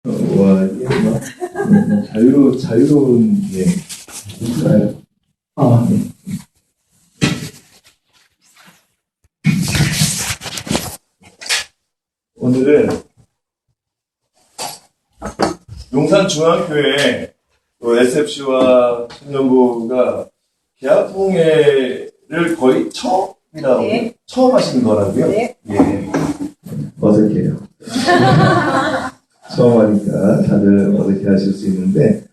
와, 이게 막, 자유로운, 예. 네. 오늘은 용산중앙교회 SFC와 청년부가 개합통회를 거의 처음이라고, 네. 처음 하시는 거라고요? 네. 예. 어색해요. 처음 하니까 다들 어색해 하실 수 있는데,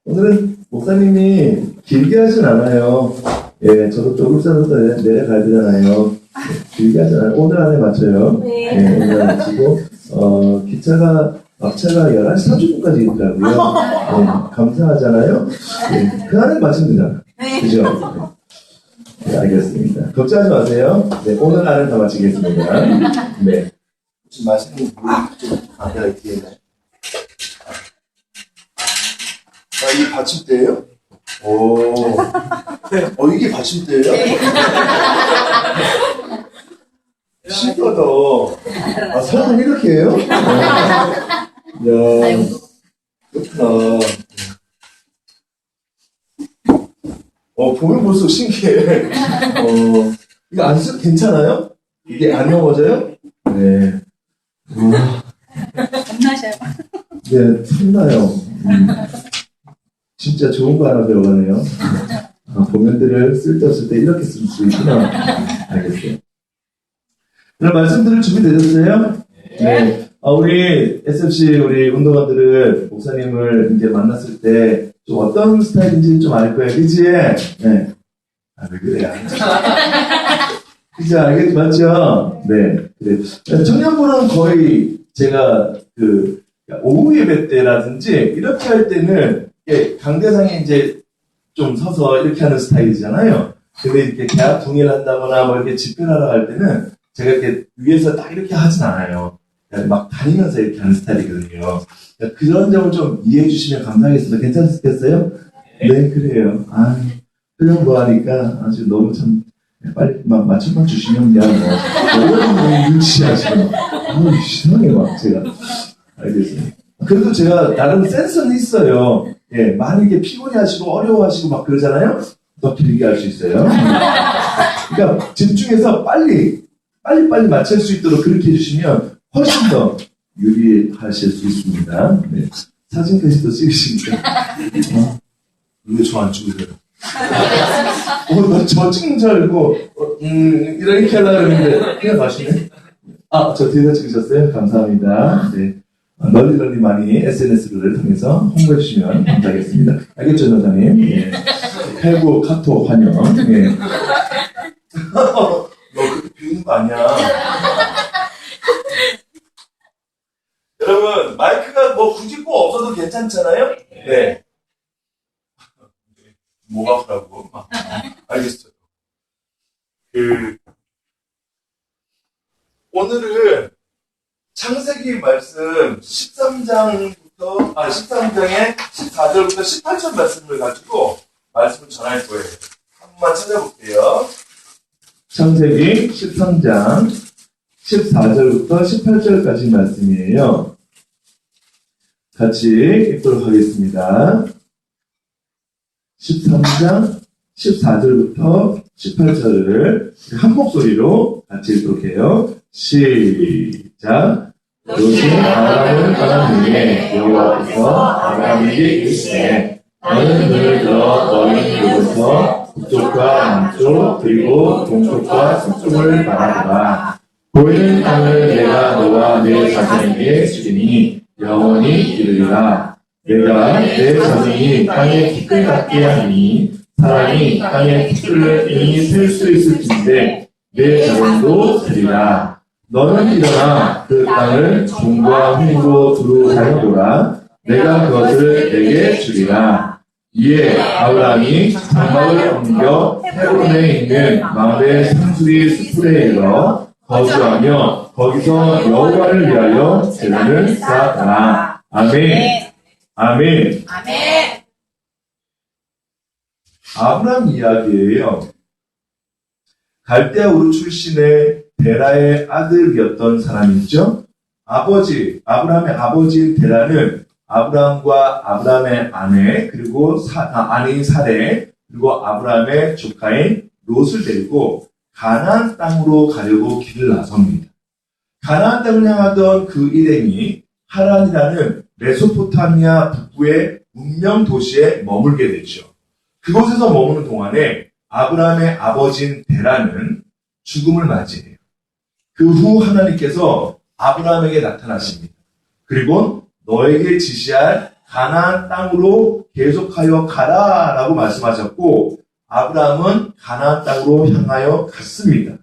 오늘은 목사님이 길게 하진 않아요. 예, 저도 또 울산으로 내려가야 되잖아요. 길게 하진 않아요. 오늘 안에 맞춰요. 네. 예, 오늘 안에 맞추고, 막차가 11시 30분까지 있더라고요. 예, 감사하잖아요. 예, 그 안에 맞추면 되잖아요. 네. 그죠? 네, 알겠습니다. 걱정하지 마세요. 네, 오늘 안에 다 마치겠습니다. 네. 지금 마시는 물좀 내가 뒤에 있나요? 이게 받침대예요? 이게 받침대예요? 신기하다. 사람 이렇게 해요? 이야, 그렇구나. 보면 볼수록 신기해. 이거 안 써도 괜찮아요? 이게 안 넘어져요? 네. 겁나셔요. 네, 탐나요. 진짜 좋은 거 하나 배워가네요. 보면들을 쓸데없을 때 이렇게 쓸 수 있구나. 알겠어요. 그럼 말씀들을 준비되셨어요? 네. 우리 SFC 우리 운동원들은 목사님을 이제 만났을 때 좀 어떤 스타일인지 좀 알 거예요. 그치? 네. 왜 그래요? 그치? 알겠지? 맞죠? 네. 그래. 청년부는 거의 제가 오후 예배 때라든지 이렇게 할 때는 강대상에 이제 좀 서서 이렇게 하는 스타일이잖아요. 근데 이렇게 개합 동의를 한다거나 뭐 이렇게 집회를 하러 갈 때는 제가 이렇게 위에서 딱 이렇게 하진 않아요. 막 다니면서 이렇게 하는 스타일이거든요. 그런 점을 좀 이해해 주시면 감사하겠습니다. 괜찮으시겠어요? 네, 그래요. 그냥 뭐 하니까 아주 너무 참 빨리 막 맞춰만 주시면 그냥 너무 유치하시고 이상하게 막 제가 알겠습니다. 그래도 제가 나름 센스는 있어요. 예, 많이 이렇게 피곤해하시고 어려워하시고 막 그러잖아요. 더 길게 할 수 있어요. 그러니까 집중해서 빨리 맞출 수 있도록 그렇게 해주시면 훨씬 더 유리하실 수 있습니다. 네. 사진까지 도 찍으시니까 왜 저 안 찍으세요? 나 저 찍는 줄 알고 이렇게 하려고 했는데 그냥 가시네. 저 뒤에다 찍으셨어요? 감사합니다. 네. 널리 많이 SNS를 통해서 홍보해 주시면 감사하겠습니다. 알겠죠, 전사님? 예. 페이북, 카톡 환영. 예. 너 그렇게 비우는 거 아니야? 여러분, 마이크가 뭐 굳이 꼭 없어도 괜찮잖아요? 네. 목 아프라고? 알겠어요. 오늘은 창세기 말씀 13장의 14절부터 18절 말씀을 가지고 말씀을 전할 거예요. 한 번만 찾아볼게요. 창세기 13장 14절부터 18절까지 말씀이에요. 같이 읽도록 하겠습니다. 13장 14절부터 18절을 한 목소리로 같이 읽도록 해요. 시작. 롯이 아브라함을 떠난 후에 여호와께서 아브라함에게 이르시되 너는 눈을 들어 너희 길로부터 북쪽과 남쪽 그리고 동쪽과 서쪽을 바라보라. 보이는 땅을 내가 너와 내 자손에게 주리니 영원히 이르리라. 내가 내 자손이 땅의 티끌 같게 하니 사람이 땅의 티끌을 이미 셀 수 있을진데 내 자손도 세리라. 너는 일어나 그 땅을 종과 흥으로 두루 다녀보라. 내가 그것을 내게 주리라. 이에 아브라함이 장막을 옮겨 헤브론에 있는 마므레 상수리 숲에 이르러 거주하며 거기서 여호와를 위하여 제단을 쌓았더라. 아멘. 아멘. 아멘. 아브라함 이야기예요. 갈대아 우르 출신의 베라의 아들이었던 사람이죠. 아브라함의 아버지인 데라는 아브라함과 아브라함의 아내, 그리고 아내인 사레, 그리고 아브라함의 조카인 롯을 데리고 가나안 땅으로 가려고 길을 나섭니다. 가나안 땅을 향하던 그 일행이 하란이라는 메소포타미아 북부의 문명 도시에 머물게 되죠. 그곳에서 머무는 동안에 아브라함의 아버지인 데라는 죽음을 맞이해요. 그 후 하나님께서 아브라함에게 나타나십니다. 그리고 너에게 지시할 가나안 땅으로 계속하여 가라라고 말씀하셨고, 아브라함은 가나안 땅으로 향하여 갔습니다.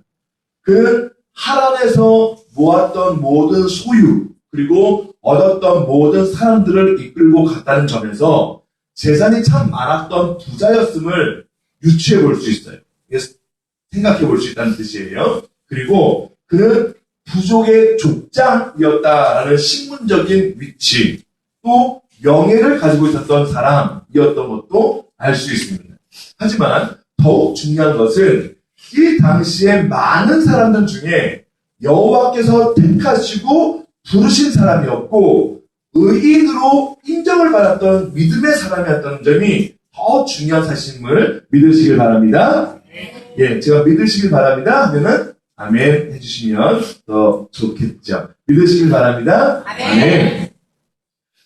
그는 하란에서 모았던 모든 소유, 그리고 얻었던 모든 사람들을 이끌고 갔다는 점에서 재산이 참 많았던 부자였음을 유추해 볼 수 있어요. 생각해 볼 수 있다는 뜻이에요. 그리고 그는 부족의 족장이었다라는 신분적인 위치, 또 명예를 가지고 있었던 사람이었던 것도 알 수 있습니다. 하지만 더욱 중요한 것은 이 당시에 많은 사람들 중에 여호와께서 택하시고 부르신 사람이었고 의인으로 인정을 받았던 믿음의 사람이었다는 점이 더 중요한 사실임을 믿으시길 바랍니다. 예, 제가 믿으시길 바랍니다 하면은 아멘 해주시면 더 좋겠죠. 믿으시길 바랍니다. 아멘.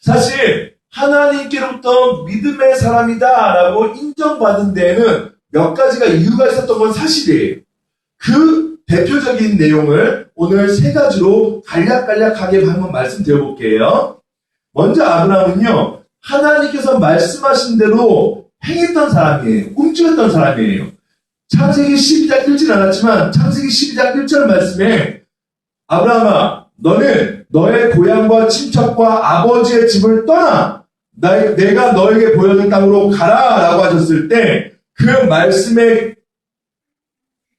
사실 하나님께로부터 믿음의 사람이다라고 인정받은 데에는 몇 가지가 이유가 있었던 건 사실이에요. 그 대표적인 내용을 오늘 세 가지로 간략간략하게 한번 말씀드려볼게요. 먼저 아브라함은요, 하나님께서 말씀하신 대로 행했던 사람이에요. 움직였던 사람이에요. 창세기 12장 읽진 않았지만 창세기 12장 1절 말씀에 아브라함아, 너는 너의 고향과 친척과 아버지의 집을 떠나 내가 너에게 보여준 땅으로 가라 라고 하셨을 때 그 말씀에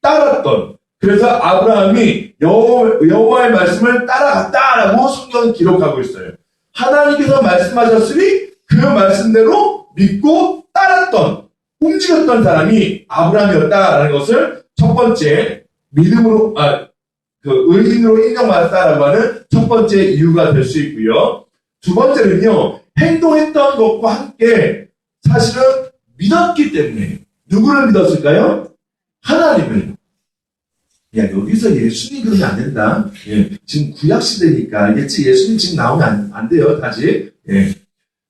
따랐던, 그래서 아브라함이 여호와의 말씀을 따라갔다라고 성경은 기록하고 있어요. 하나님께서 말씀하셨으니 그 말씀대로 믿고 따랐던, 움직였던 사람이 아브라함이었다라는 것을 첫 번째 믿음으로, 의인으로 인정받았다라고 하는 첫 번째 이유가 될 수 있고요. 두 번째는요, 행동했던 것과 함께 사실은 믿었기 때문에. 누구를 믿었을까요? 하나님을. 야, 여기서 예수님 그러면 안 된다. 예, 지금 구약시대니까 알겠지? 예수님 지금 나오면 안 돼요, 다시. 예.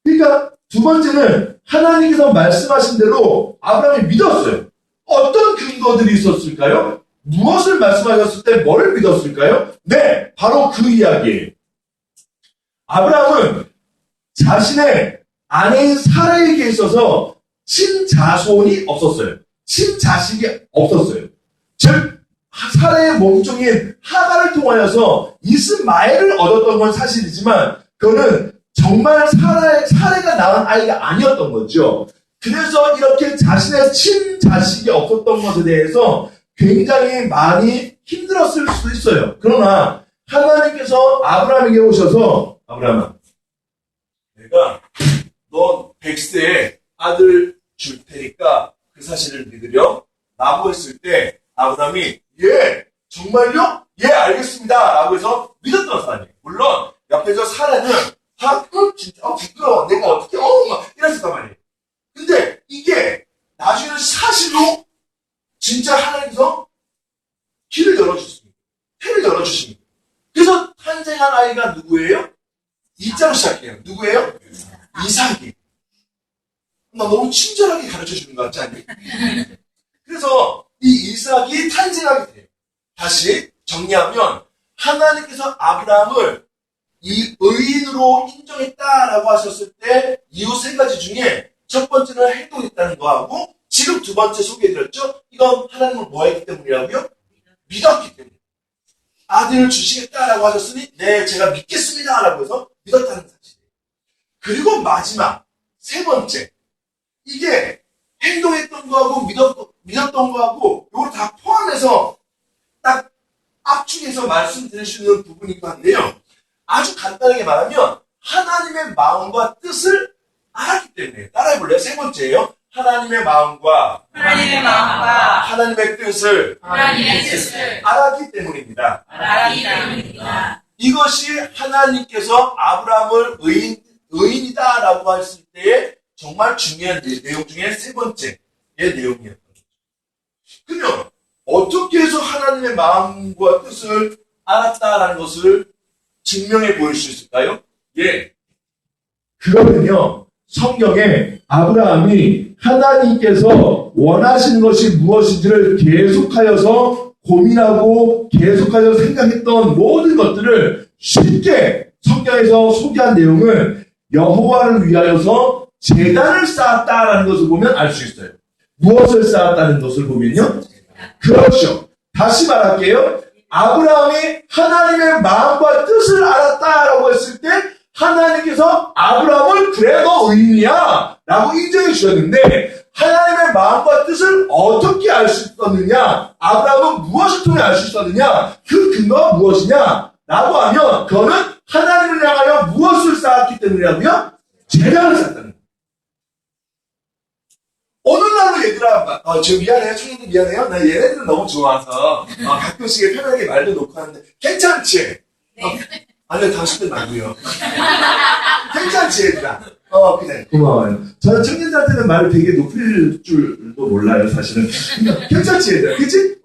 그러니까 두 번째는 하나님께서 말씀하신 대로 아브라함이 믿었어요. 어떤 근거들이 있었을까요? 무엇을 말씀하셨을 때 뭘 믿었을까요? 네, 바로 그 이야기예요. 아브라함은 자신의 아내인 사라에게 있어서 친자손이 없었어요. 친자식이 없었어요. 즉 사라의 몸종인 하갈을 통하여서 이스마엘을 얻었던 건 사실이지만 그거는 정말 사라가 낳은 아이가 아니었던 거죠. 그래서 이렇게 자신의 친자식이 없었던 것에 대해서 굉장히 많이 힘들었을 수도 있어요. 그러나 하나님께서 아브라함에게 오셔서 아브라함아, 내가 너 100세에 아들 줄 테니까 그 사실을 믿으려? 라고 했을 때 아브라함이 예, 정말요? 예, 알겠습니다 라고 해서 믿었던 사람이에요. 물론 옆에서 사라는 진짜 부끄러워, 내가 어떻게 막 이랬었단 말이에요. 근데 이게 나중에는 사실로 진짜 하나님께서 길을 열어주십니다. 태를 열어주십니다. 그래서 탄생한 아이가 누구예요? 이자로 시작해요. 누구예요? 이삭이. 나 너무 친절하게 가르쳐주는 것 같지 않니? 그래서 이 이삭이 탄생하게 돼요. 다시 정리하면 하나님께서 아브라함을 이 의인으로 인정했다라고 하셨을 때 이유 세 가지 중에 첫 번째는 행동했다는 거하고 지금 두 번째 소개해드렸죠? 이건 하나님을 뭐 했기 때문이라고요? 믿었기 때문에. 아들을 주시겠다라고 하셨으니 네, 제가 믿겠습니다 라고 해서 믿었다는 사실이에요. 그리고 마지막 세 번째, 이게 행동했던 거하고 믿었던 거하고 이걸 다 포함해서 딱 압축해서 말씀드릴 수 있는 부분인 것 같네요. 아주 간단하게 말하면 하나님의 마음과 뜻을 알았기 때문에. 따라해볼래요? 세 번째예요. 하나님의 마음과 하나님의 뜻을 알았기 때문입니다. 이것이 하나님께서 아브라함을 의인이다라고 했을 때의 정말 중요한 내용 중에 세 번째의 내용이었던 거죠. 그러면 어떻게 해서 하나님의 마음과 뜻을 알았다라는 것을 증명해 보일 수 있을까요? 예. 그거는요, 성경에 아브라함이 하나님께서 원하시는 것이 무엇인지를 계속하여서 고민하고 계속하여서 생각했던 모든 것들을 쉽게 성경에서 소개한 내용을 여호와를 위하여서 제단을 쌓았다라는 것을 보면 알 수 있어요. 무엇을 쌓았다는 것을 보면요. 그렇죠. 다시 말할게요. 아브라함이 하나님의 마음과 뜻을 알았다라고 했을 때 하나님께서 아브라함을 그래 너 의인이야 라고 인정해 주셨는데 하나님의 마음과 뜻을 어떻게 알 수 있었느냐, 아브라함은 무엇을 통해 알 수 있었느냐, 그 근거가 무엇이냐 라고 하면 그거는 하나님을 향하여 무엇을 쌓았기 때문이라고요? 제단을 쌓았다는 거예요. 오늘날로 얘들아, 저 미안해요. 청년들 미안해요. 나 얘네들은 너무 좋아서 가끔씩 편하게 말도 놓고 하는데 괜찮지? 아니요, 당신들 말고요. 괜찮지, 얘들아? 그래. 고마워요. 저는 청년들한테는 말을 되게 높일 줄도 몰라요, 사실은. 괜찮지, 얘들아? 그치?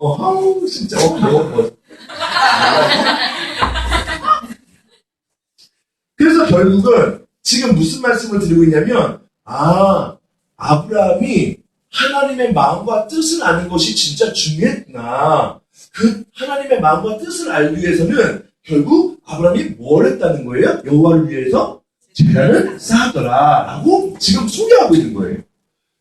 진짜, 그래서 결국은 지금 무슨 말씀을 드리고 있냐면, 아브라함이 하나님의 마음과 뜻을 아는 것이 진짜 중요했구나. 그 하나님의 마음과 뜻을 알기 위해서는 결국 아브라함이 뭘 했다는 거예요? 여호와를 위해서 제단을 쌓았더라 라고 지금 소개하고 있는 거예요.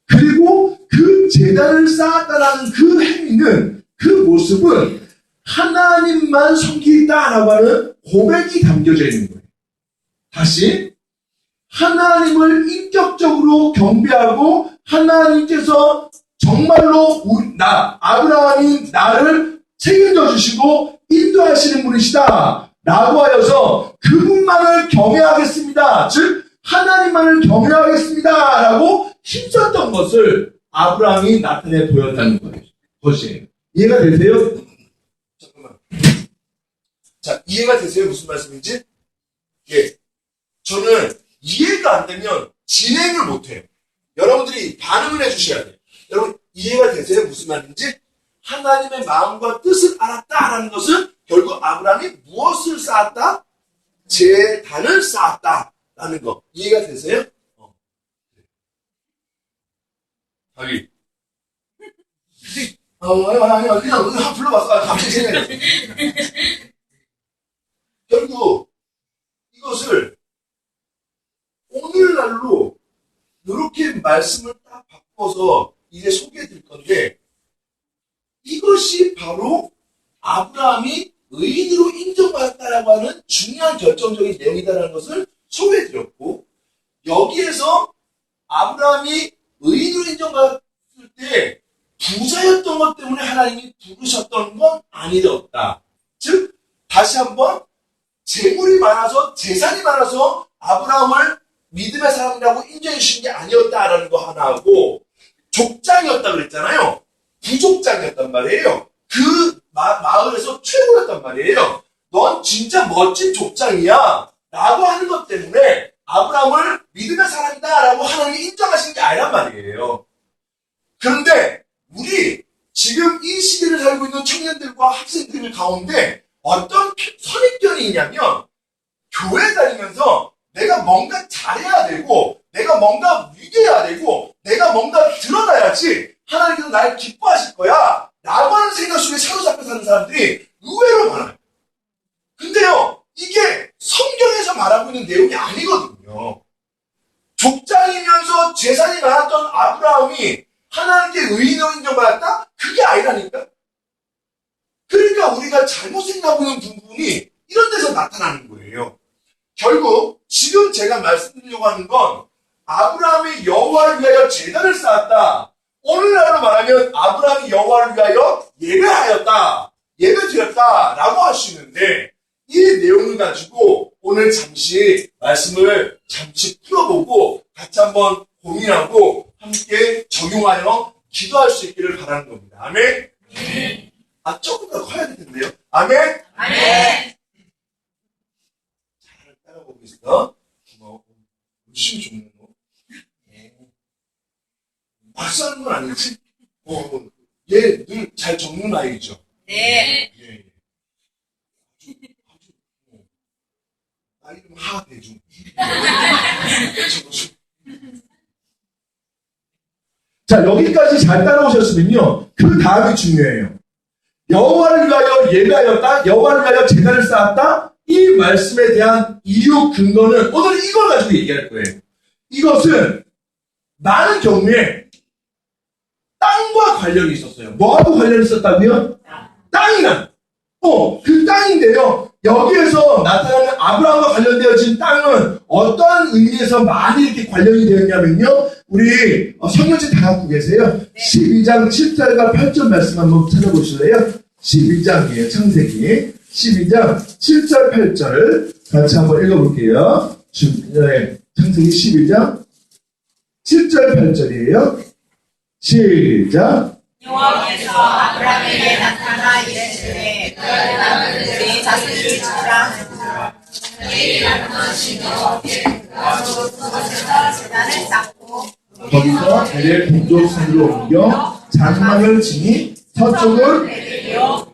그리고 그 제단을 쌓았다라는 그 행위는, 그 모습은 하나님만 섬기겠다라고 하는 고백이 담겨져 있는 거예요. 다시 하나님을 인격적으로 경배하고 하나님께서 정말로 아브라함이 나를 책임져 주시고 인도하시는 분이시다 라고 하여서 그분만을 경외하겠습니다. 즉 하나님만을 경외하겠습니다 라고 힘썼던 것을 아브라함이 나타내 보였다는 것이에요. 이해가 되세요? 잠깐만. 자, 이해가 되세요? 무슨 말씀인지? 예. 저는 이해가 안 되면 진행을 못해요. 여러분들이 반응을 해주셔야 돼요. 여러분 이해가 되세요? 무슨 말인지? 하나님의 마음과 뜻을 알았다라는 것은 결국 아브라함이 무엇을 쌓았다? 제단을 쌓았다라는 거. 이해가 되세요? 자기. 아니, 그냥 불러봤어. 갑자기 생각해. 결국 이것을 오늘날로 이렇게 말씀을 딱 바꿔서 이제 소개해 드릴 건데, 이것이 바로 아브라함이 의인으로 인정받았다라고 하는 중요한 결정적인 내용이다라는 것을 소개해 드렸고, 여기에서 아브라함이 의인으로 인정받았을 때 부자였던 것 때문에 하나님이 부르셨던 건 아니었다. 즉 다시 한번 재물이 많아서 재산이 많아서 아브라함을 믿음의 사람이라고 인정해 주신 게 아니었다라는 거 하나하고, 족장이었다 그랬잖아요. 부족장이었단 말이에요. 그 마을에서 최고였단 말이에요. 넌 진짜 멋진 족장이야 라고 하는 것 때문에 아브라함을 믿음의 사람이다 라고 하나님이 인정하신 게 아니란 말이에요. 그런데 우리 지금 이 시대를 살고 있는 청년들과 학생들 가운데 어떤 선입견이 있냐면, 교회 다니면서 내가 뭔가 잘해야 되고 내가 뭔가 위대해야 되고 내가 뭔가 드러나야지 하나님께서 나를 기뻐하실 거야 라고 하는 생각 속에 사로잡혀 사는 사람들이 의외로 많아요. 근데요, 이게 성경에서 말하고 있는 내용이 아니거든요. 족장이면서 재산이 많았던 아브라함이 하나님께 의인으로 인정받았다? 그게 아니라니까. 그러니까 우리가 잘못 생각하는 부분이 이런 데서 나타나는 거예요. 결국 지금 제가 말씀드리려고 하는 건 아브라함이 여호와를 위하여 제단을 쌓았다. 오늘날로 말하면 아브라함이 여호와를 위하여 예배하였다, 예배드렸다 라고 할 수 있는데, 이 내용을 가지고 오늘 잠시 말씀을 잠시 풀어보고 같이 한번 고민하고 함께 적용하여 기도할 수 있기를 바라는 겁니다. 아멘? 조금 더 커야 될 텐데요. 아멘? 아멘! 해보겠어. 열심히 적는 거. 박사하는 건 아니지? 얘 늘 잘 적는 아이죠? 네. 예. 나 이름 하대중. 자, 여기까지 잘 따라오셨으면요. 그 다음이 중요해요. 여호와를 위하여 예배하였다. 여호와를 위하여 제단을 쌓았다. 이 말씀에 대한 이유 근거는 오늘 이걸 가지고 얘기할 거예요. 이것은 많은 경우에 땅과 관련이 있었어요. 뭐하고 관련이 있었다고요? 땅이랑. 그 땅인데요. 여기에서 나타나는 아브라함과 관련되어진 땅은 어떠한 의미에서 많이 이렇게 관련이 되었냐면요. 우리 성경책 다 갖고 계세요? 12장 7절과 8절 말씀 한번 찾아보실래요? 12장이에요. 창세기 12장 7절 8절 같이 한번 읽어볼게요. 창세기 12장 7절 8절이에요. 시작. 여호와께서 아브라함에게 나타나 이르시되 네 자손이 지키라. 내일이라는 것이 너에게 그것에서 제단을 쌓고 거기서 베델 동쪽 산으로 옮겨 장막을 지니 서쪽은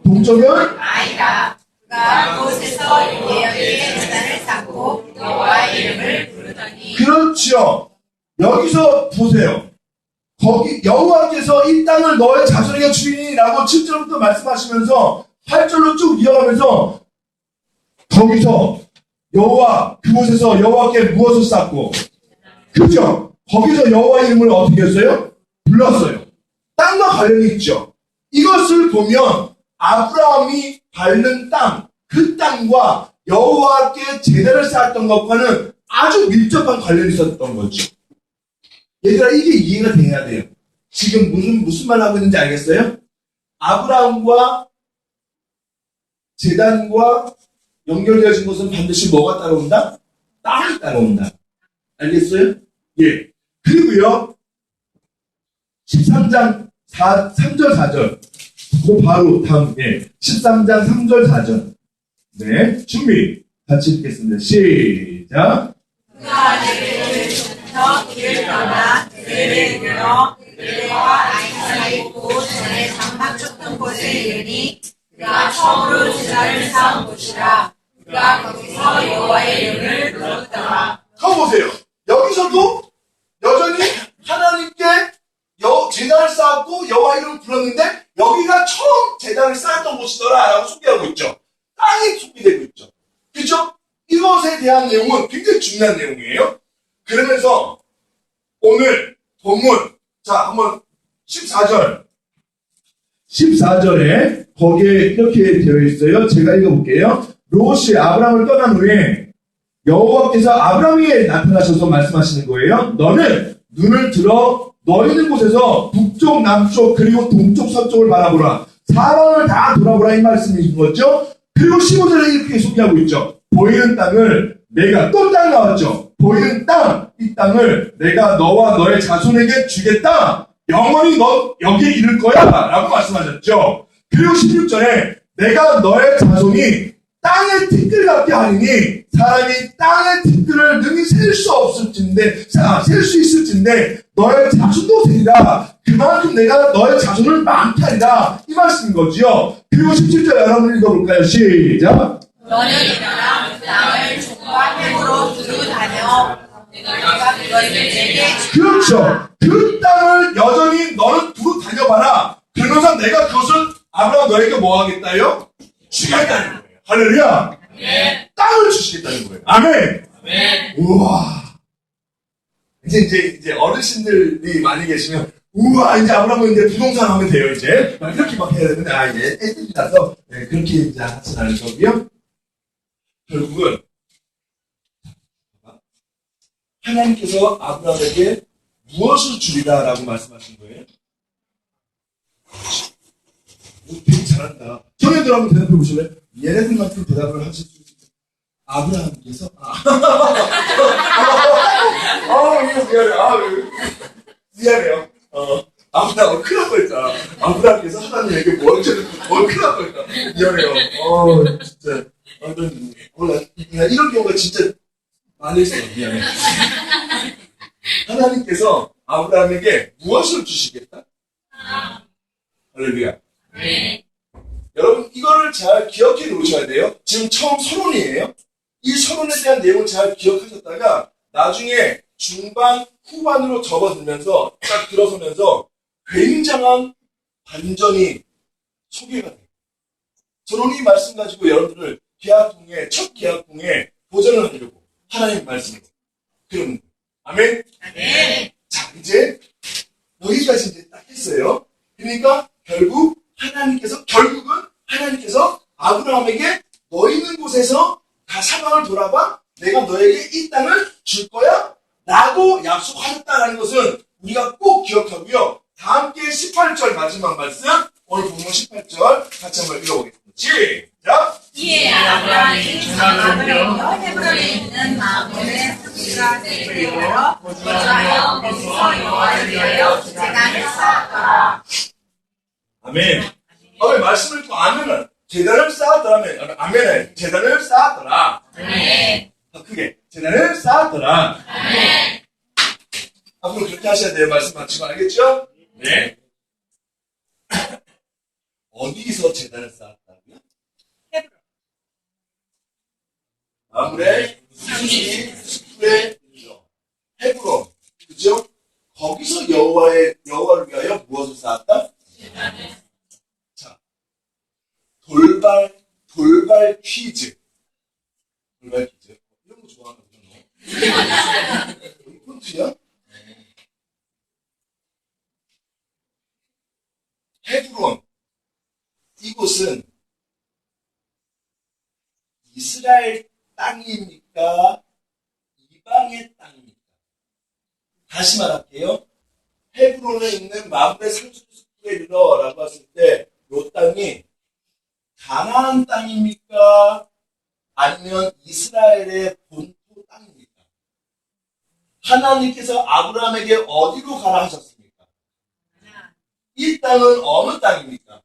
동쪽은 아이라. 그가 그곳에서 여호와에게 제단을 쌓고 여호와의 이름을 부르더니. 그렇죠. 여기서 보세요. 거기 여호와께서 이 땅을 너의 자손에게 주리니라고 7절부터 말씀하시면서 8절로 쭉 이어가면서 거기서 여호와 그곳에서 여호와께 무엇을 쌓고 그죠? 거기서 여호와 이름을 어떻게 했어요? 불렀어요. 땅과 관련이 있죠. 이것을 보면 아브라함이 밟는 땅, 그 땅과 여호와께 제단을 쌓았던 것과는 아주 밀접한 관련이 있었던 거죠. 얘들아, 이게 이해가 돼야 돼요. 지금 무슨 말 하고 있는지 알겠어요? 아브라함과 제단과 연결되어진 것은 반드시 뭐가 따라온다? 땅이 따라온다. 알겠어요? 예. 그리고요, 13장 3절 4절. 그 바로 다음, 13장 3절 4절. 네, 준비. 같이 읽겠습니다. 시작. 그가 내게로부터 길을 떠나 그를 이끌어 그들과 아이사이 곧 전에 장막 쳤던 곳에 이르니 그가 처음으로 제단을 쌓은 곳이라. 그가 거기서 여호와의 이름을 불렀더라. 가보세요. 여기서도 여전히 하나님께 제단을 쌓았고 여호와 이름을 불렀는데 여기가 처음 제단을 쌓았던 곳이더라 라고 소개하고 있죠. 땅이 소개되고 있죠. 그죠? 이것에 대한 내용은 굉장히 중요한 내용이에요. 그러면서 오늘 본문 자 한번 14절에 거기에 이렇게 되어 있어요. 제가 읽어볼게요. 롯이 아브라함을 떠난 후에 여호와께서 아브라함에게 나타나셔서 말씀하시는 거예요. 너는 눈을 들어 너 있는 곳에서 북쪽, 남쪽, 그리고 동쪽, 서쪽을 바라보라. 사방을 다 돌아보라 이 말씀인 거죠. 그리고 15절에 이렇게 소개하고 있죠. 보이는 땅을 내가 또 땅 나왔죠. 보이는 땅, 이 땅을 내가 너와 너의 자손에게 주겠다. 영원히 너 여기에 이를 거야 라고 말씀하셨죠. 그리고 16절에 내가 너의 자손이 땅의 티끌 같게 하리니 사람이 땅의 티끌을 능히 셀 수 없을진데 셀 수 있을진데 너의 자손도 세리라. 그만큼 내가 너의 자손을 많게 하리라 이 말씀인 거지요. 그리고 17절 여러분 읽어볼까요? 시작. 너는 일어나 그 땅을 종과 햄으로 두루 다녀 내가 그것을 내게 그렇죠. 그 땅을 여전히 너는 두루 다녀봐라. 그러면서 내가 그것을 아브라함 너에게 뭐 하겠다요? 주겠다는 거예요. 할렐루야. 네. 땅을 주시겠다는 거예요. 아멘. 네. 우와. 이제 어르신들이 많이 계시면 우와 이제 아브라함은 이제 부동산 하면 돼요 이제 막 이렇게 막 해야 되는데 이제 애들이라서 그렇게 이제 하진 않을 거고요. 결국은 하나님께서 아브라함에게 무엇을 주리라라고 말씀하신 거예요? 되게 잘한다. 청년들 한번 대답해 보실래요? 얘네들만큼 대답을 하실 수 있어요. 아브라함께서 미안해요. 아브라함 큰일 날 뻔했잖아. 아브라함께서 하나님에게 뭘 큰일 날 뻔했다. 미안해요. 진짜. 나 이런 경우가 진짜 안 했어. 미안해. 하나님께서 아브라함에게 무엇을 주시겠다? 할렐루야. 네. 여러분, 이거를 잘 기억해 놓으셔야 돼요. 지금 처음 서론이에요. 이 서론에 대한 내용을 잘 기억하셨다가 나중에 중반, 후반으로 접어들면서 딱 들어서면서 굉장한 반전이 소개가 돼요. 저는 이 말씀 가지고 여러분들을 계약통에, 첫 계약통에 도전을 하려고 하나님 말씀으로. 그럼, 아멘? 아멘. 자, 이제 여기까지 이제 딱 했어요. 그러니까 결국은 하나님께서 아브라함에게 너 있는 곳에서 다 상황을 돌아봐. 내가 너에게 이 땅을 줄 거야. 라고 약속하셨다라는 것은 우리가 꼭 기억하고요. 다 함께 18절 마지막 말씀, 오늘 본문 18절 같이 한번 읽어보겠습니다. 시작! 이에 아브라함이 장막을 옮겨 헤브론에 있는 마므레 습지라 세례로 거주하여 거기서 여호와를 위하여 제단을 쌓았더라. 아멘. 말씀을 듣고 아멘은 제단을 쌓았더라면 아멘은 제단을 쌓았더라. 아멘. 크게 제단을 쌓았더라. 아멘. 앞으로 그렇게 하셔야 돼요. 말씀 마치고 알겠죠? 네. 어디서 제단을 쌓았다고요? 헤브론. 마므레 숲의 헤브론. 그죠? 거기서 여호와를 위하여 무엇을 쌓았다? 자, 돌발 퀴즈. 돌발 퀴즈. 이런 거 좋아하는 거죠? 여기 폰트야? 헤브론. 이곳은 이스라엘 땅입니까? 이방의 땅입니까? 다시 말할게요. 헤브론에 있는 마므레 상수숲에 이르러라고 했을 때 이 땅이 가나안 땅입니까? 아니면 이스라엘의 본토 땅입니까? 하나님께서 아브라함에게 어디로 가라 하셨습니까? 이 땅은 어느 땅입니까?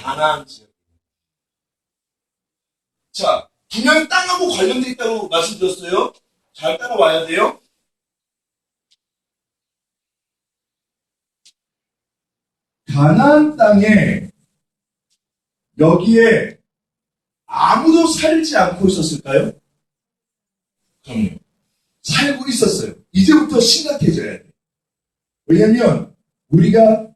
가나안 지역입니다. 자, 분명히 땅하고 관련되어 있다고 말씀드렸어요. 잘 따라와야 돼요. 가나안 땅에 여기에 아무도 살지 않고 있었을까요? 그럼요. 살고 있었어요. 이제부터 심각해져야 돼요. 왜냐하면 우리가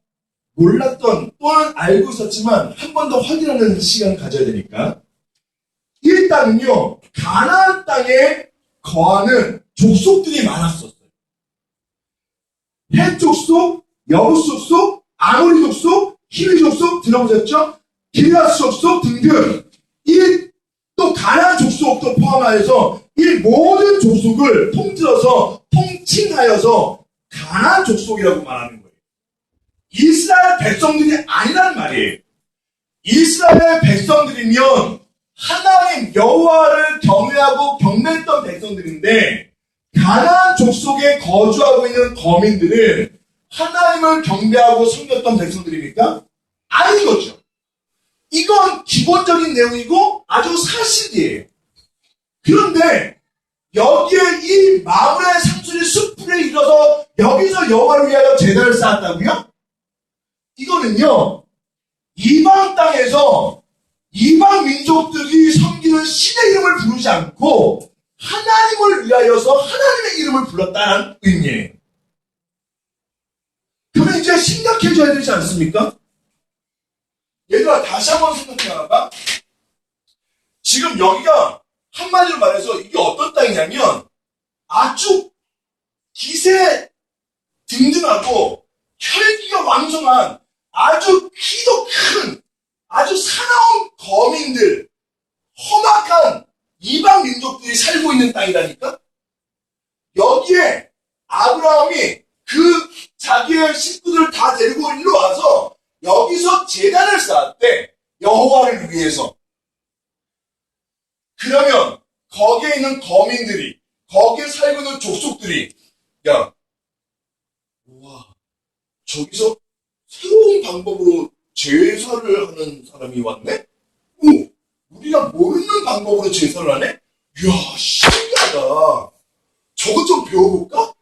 몰랐던 또는 알고 있었지만 한 번 더 확인하는 시간을 가져야 되니까. 이 땅은요, 가나안 땅에 거하는 족속들이 많았었어요. 헷 족속, 여부 족속, 아모리 족속, 히위 족속 들어보셨죠? 기르앗 족속 등등. 또 가나안 족속도 포함하여서 이 모든 족속을 통틀어서 통칭하여서 가나안 족속이라고 말하는 거예요. 이스라엘 백성들이 아니란 말이에요. 이스라엘 백성들이면 하나님 여호와를 경외하고 경배했던 백성들인데 가나안 족속에 거주하고 있는 거민들은 하나님을 경배하고 섬겼던 백성들입니까? 아닌 거죠. 이건 기본적인 내용이고 아주 사실이에요. 그런데 여기에 이 마므레 상수리 숲에 이르러서 여기서 여호와를 위하여 제단을 쌓았다고요? 이거는요, 이방 땅에서 이방 민족들이 섬기는 신의 이름을 부르지 않고 하나님을 위하여서 하나님의 이름을 불렀다는 의미예요. 그러면 이제 심각해져야 되지 않습니까? 얘들아, 다시 한번 생각해봐. 지금 여기가 한마디로 말해서 이게 어떤 땅이냐면 아주 기세 등등하고 혈기가 왕성한 아주 키도 큰 아주 사나운 거민들, 험악한 이방 민족들이 살고 있는 땅이라니까? 여기에 아브라함이 그 자기의 식구들을 다 데리고 일로 와서 여기서 제단을 쌓았대. 여호와를 위해서. 그러면 거기에 있는 거민들이, 거기에 살고 있는 족속들이, 야, 우와, 저기서 새로운 방법으로 제사를 하는 사람이 왔네? 오, 우리가 모르는 방법으로 제사를 하네? 이야, 신기하다. 저것 좀 배워볼까?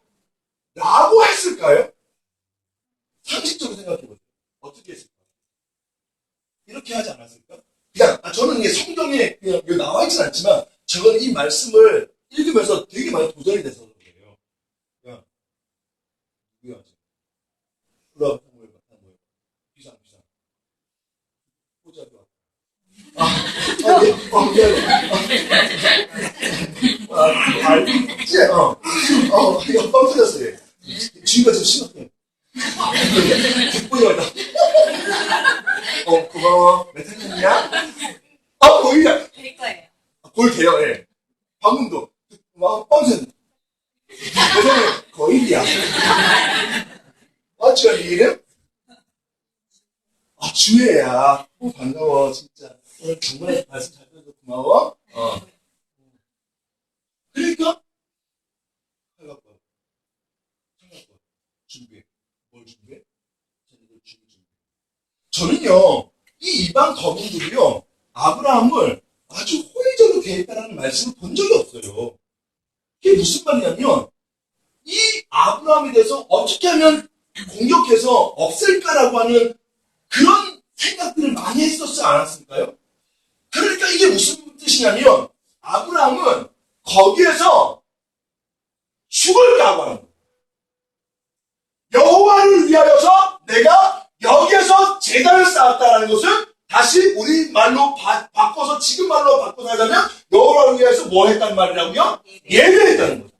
라고 했을까요? 상식적으로 생각해보세요. 어떻게 했을까요? 이렇게 하지 않았을까? 그냥, 저는 이게 성경에 그냥 여기 나와있진 않지만, 저는 이 말씀을 읽으면서 되게 많이 도전이 돼서 그래요. 그냥, 누구야, 지금? 올라가, 뭐야. 비상. 보자, 알지? 이거 빵 터졌어, 얘. 쥐가 좀 심각해. 뒷분이 왔다. 고마워. 몇 학년이냐? 보이냐? 될 거예요. 거의 돼요, 예. 방금도. 빵선. 세상에, 거의야. 맞죠, 이 이름? 주혜야. 반가워, 진짜. 오늘 정말 말씀 잘 들어서 고마워. 그러니까, 할락과 준비해. 뭘 준비해? 저는요, 이 이방 거민들이요, 아브라함을 아주 호의적으로 대했다는 말씀을 본 적이 없어요. 이게 무슨 말이냐면, 이 아브라함에 대해서 어떻게 하면 공격해서 없앨까라고 하는 그런 생각들을 많이 했었지 않았을까요? 그러니까 이게 무슨 뜻이냐면, 아브라함은 거기에서 죽을 각오하는 거예요. 여호와를 위하여서 내가 여기에서 제단을 쌓았다라는 것을 다시 우리 말로 바꿔서 지금 말로 바꿔서 하자면 여호와를 위해서 뭐 했단 말이라고요? 예배했다는 거죠.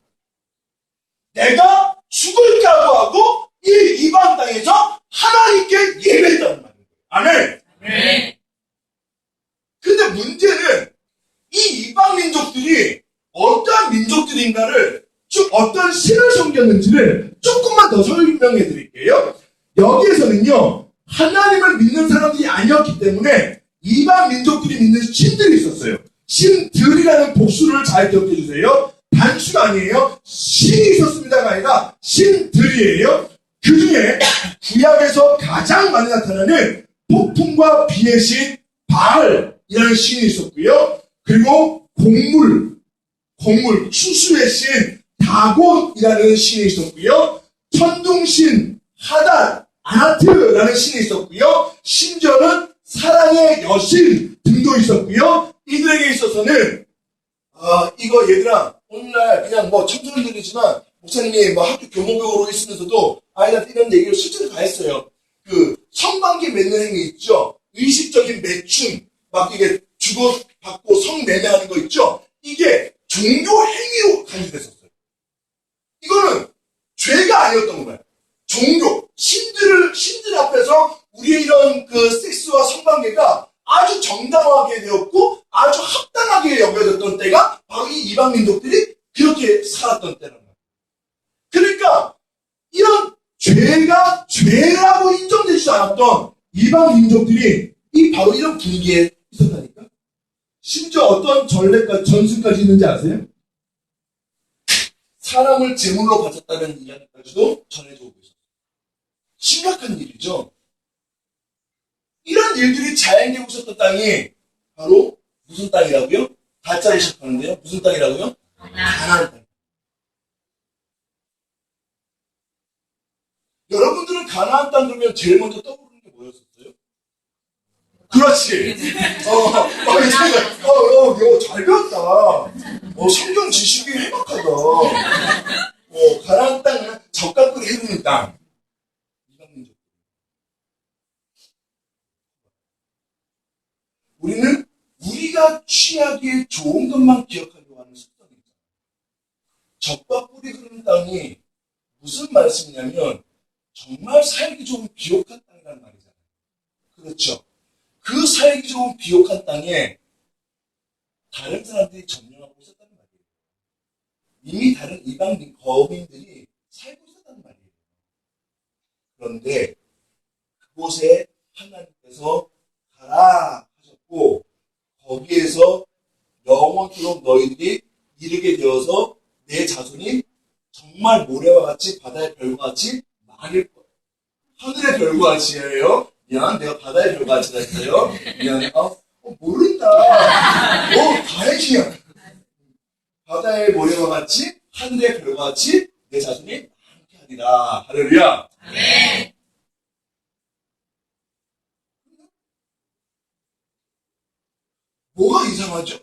내가 죽을 각오하고 이 이방 땅에서 하나님께 예배했다는 말이에요. 아멘. 네. 근데 문제는 이 이방 민족들이 어떠한 민족들인가를 쭉 어떤 신을 섬겼는지를 조금만 더 설명해 드릴게요. 여기에서는요, 하나님을 믿는 사람들이 아니었기 때문에 이방 민족들이 믿는 신들이 있었어요. 신들이라는 복수를 잘 기억해 주세요. 단수가 아니에요. 신이 있었습니다가 아니라 신들이에요. 그 중에 구약에서 가장 많이 나타나는 폭풍과 비의 신 바알이라는 신이 있었고요. 그리고 곡물, 추수의 신 다곤이라는 신이 있었고요. 천둥신 하단, 아나트라는 신이 있었고요. 심지어는 사랑의 여신 등도 있었고요. 이들에게 있어서는 이거 얘들아 오늘날 그냥 뭐 청소년들이지만 목사님이 뭐 학교 교목교으로 있으면서도 아이들한테 이런 얘기를 실제로 다 했어요. 그 성관계 맺는 행위 있죠. 의식적인 매춘 막 이게 주고받고 성매매하는 거 있죠. 이게 종교 행위로 간주됐었어요. 이거는 죄가 아니었던 거예요. 종교, 신들 앞에서 우리의 이런 그 섹스와 성관계가 아주 정당하게 되었고 아주 합당하게 여겨졌던 때가 바로 이 이방 민족들이 그렇게 살았던 때라는 거예요. 그러니까 이런 죄가 죄라고 인정되지 않았던 이방 민족들이 바로 이런 분위기에 있었다니까. 심지어 어떤 전술까지 있는지 아세요? 사람을 제물로 바쳤다는 이야기까지도 전해져 오고 있어요. 심각한 일이죠. 이런 일들이 자행되고 있었던 땅이 바로 무슨 땅이라고요? 가짜를 시작하는데요. 무슨 땅이라고요? 가나안 땅. 여러분들은 가나안 땅 그러면 제일 먼저 떠오르는 게 뭐였었어요? 그렇지. 잘 배웠다. 성경 지식이 해박하다. 가나안 땅은 적각을 해루는 땅. 이방민족. 우리는 우리가 취하기에 좋은 것만 기억하려고 하는 습관이 있잖아요. 적과 꿀이 흐르는 땅이 무슨 말씀이냐면 정말 살기 좋은 비옥한 땅이라는 말이잖아요. 그렇죠. 그 살기 좋은 비옥한 땅에 다른 사람들이 점령하고 있었다는 말이에요. 이미 다른 이방 거민들이 살고 있었다는 말이에요. 그런데 그곳에 하나님께서 가라 하셨고 거기에서 영원토록 너희들이 이르게 되어서 내 자손이 정말 모래와 같이 바다의 별과 같이 많을 거예요. 하늘의 별과 같이예요. 미안, 내가 바다의 별과 같이 했어요. 미안해. 모른다. 다행이야. 바다의 모래와 같이 하늘의 별과 같이 내 자손이 많게 하리라. 할렐루야. 아멘. 뭐가 이상하죠?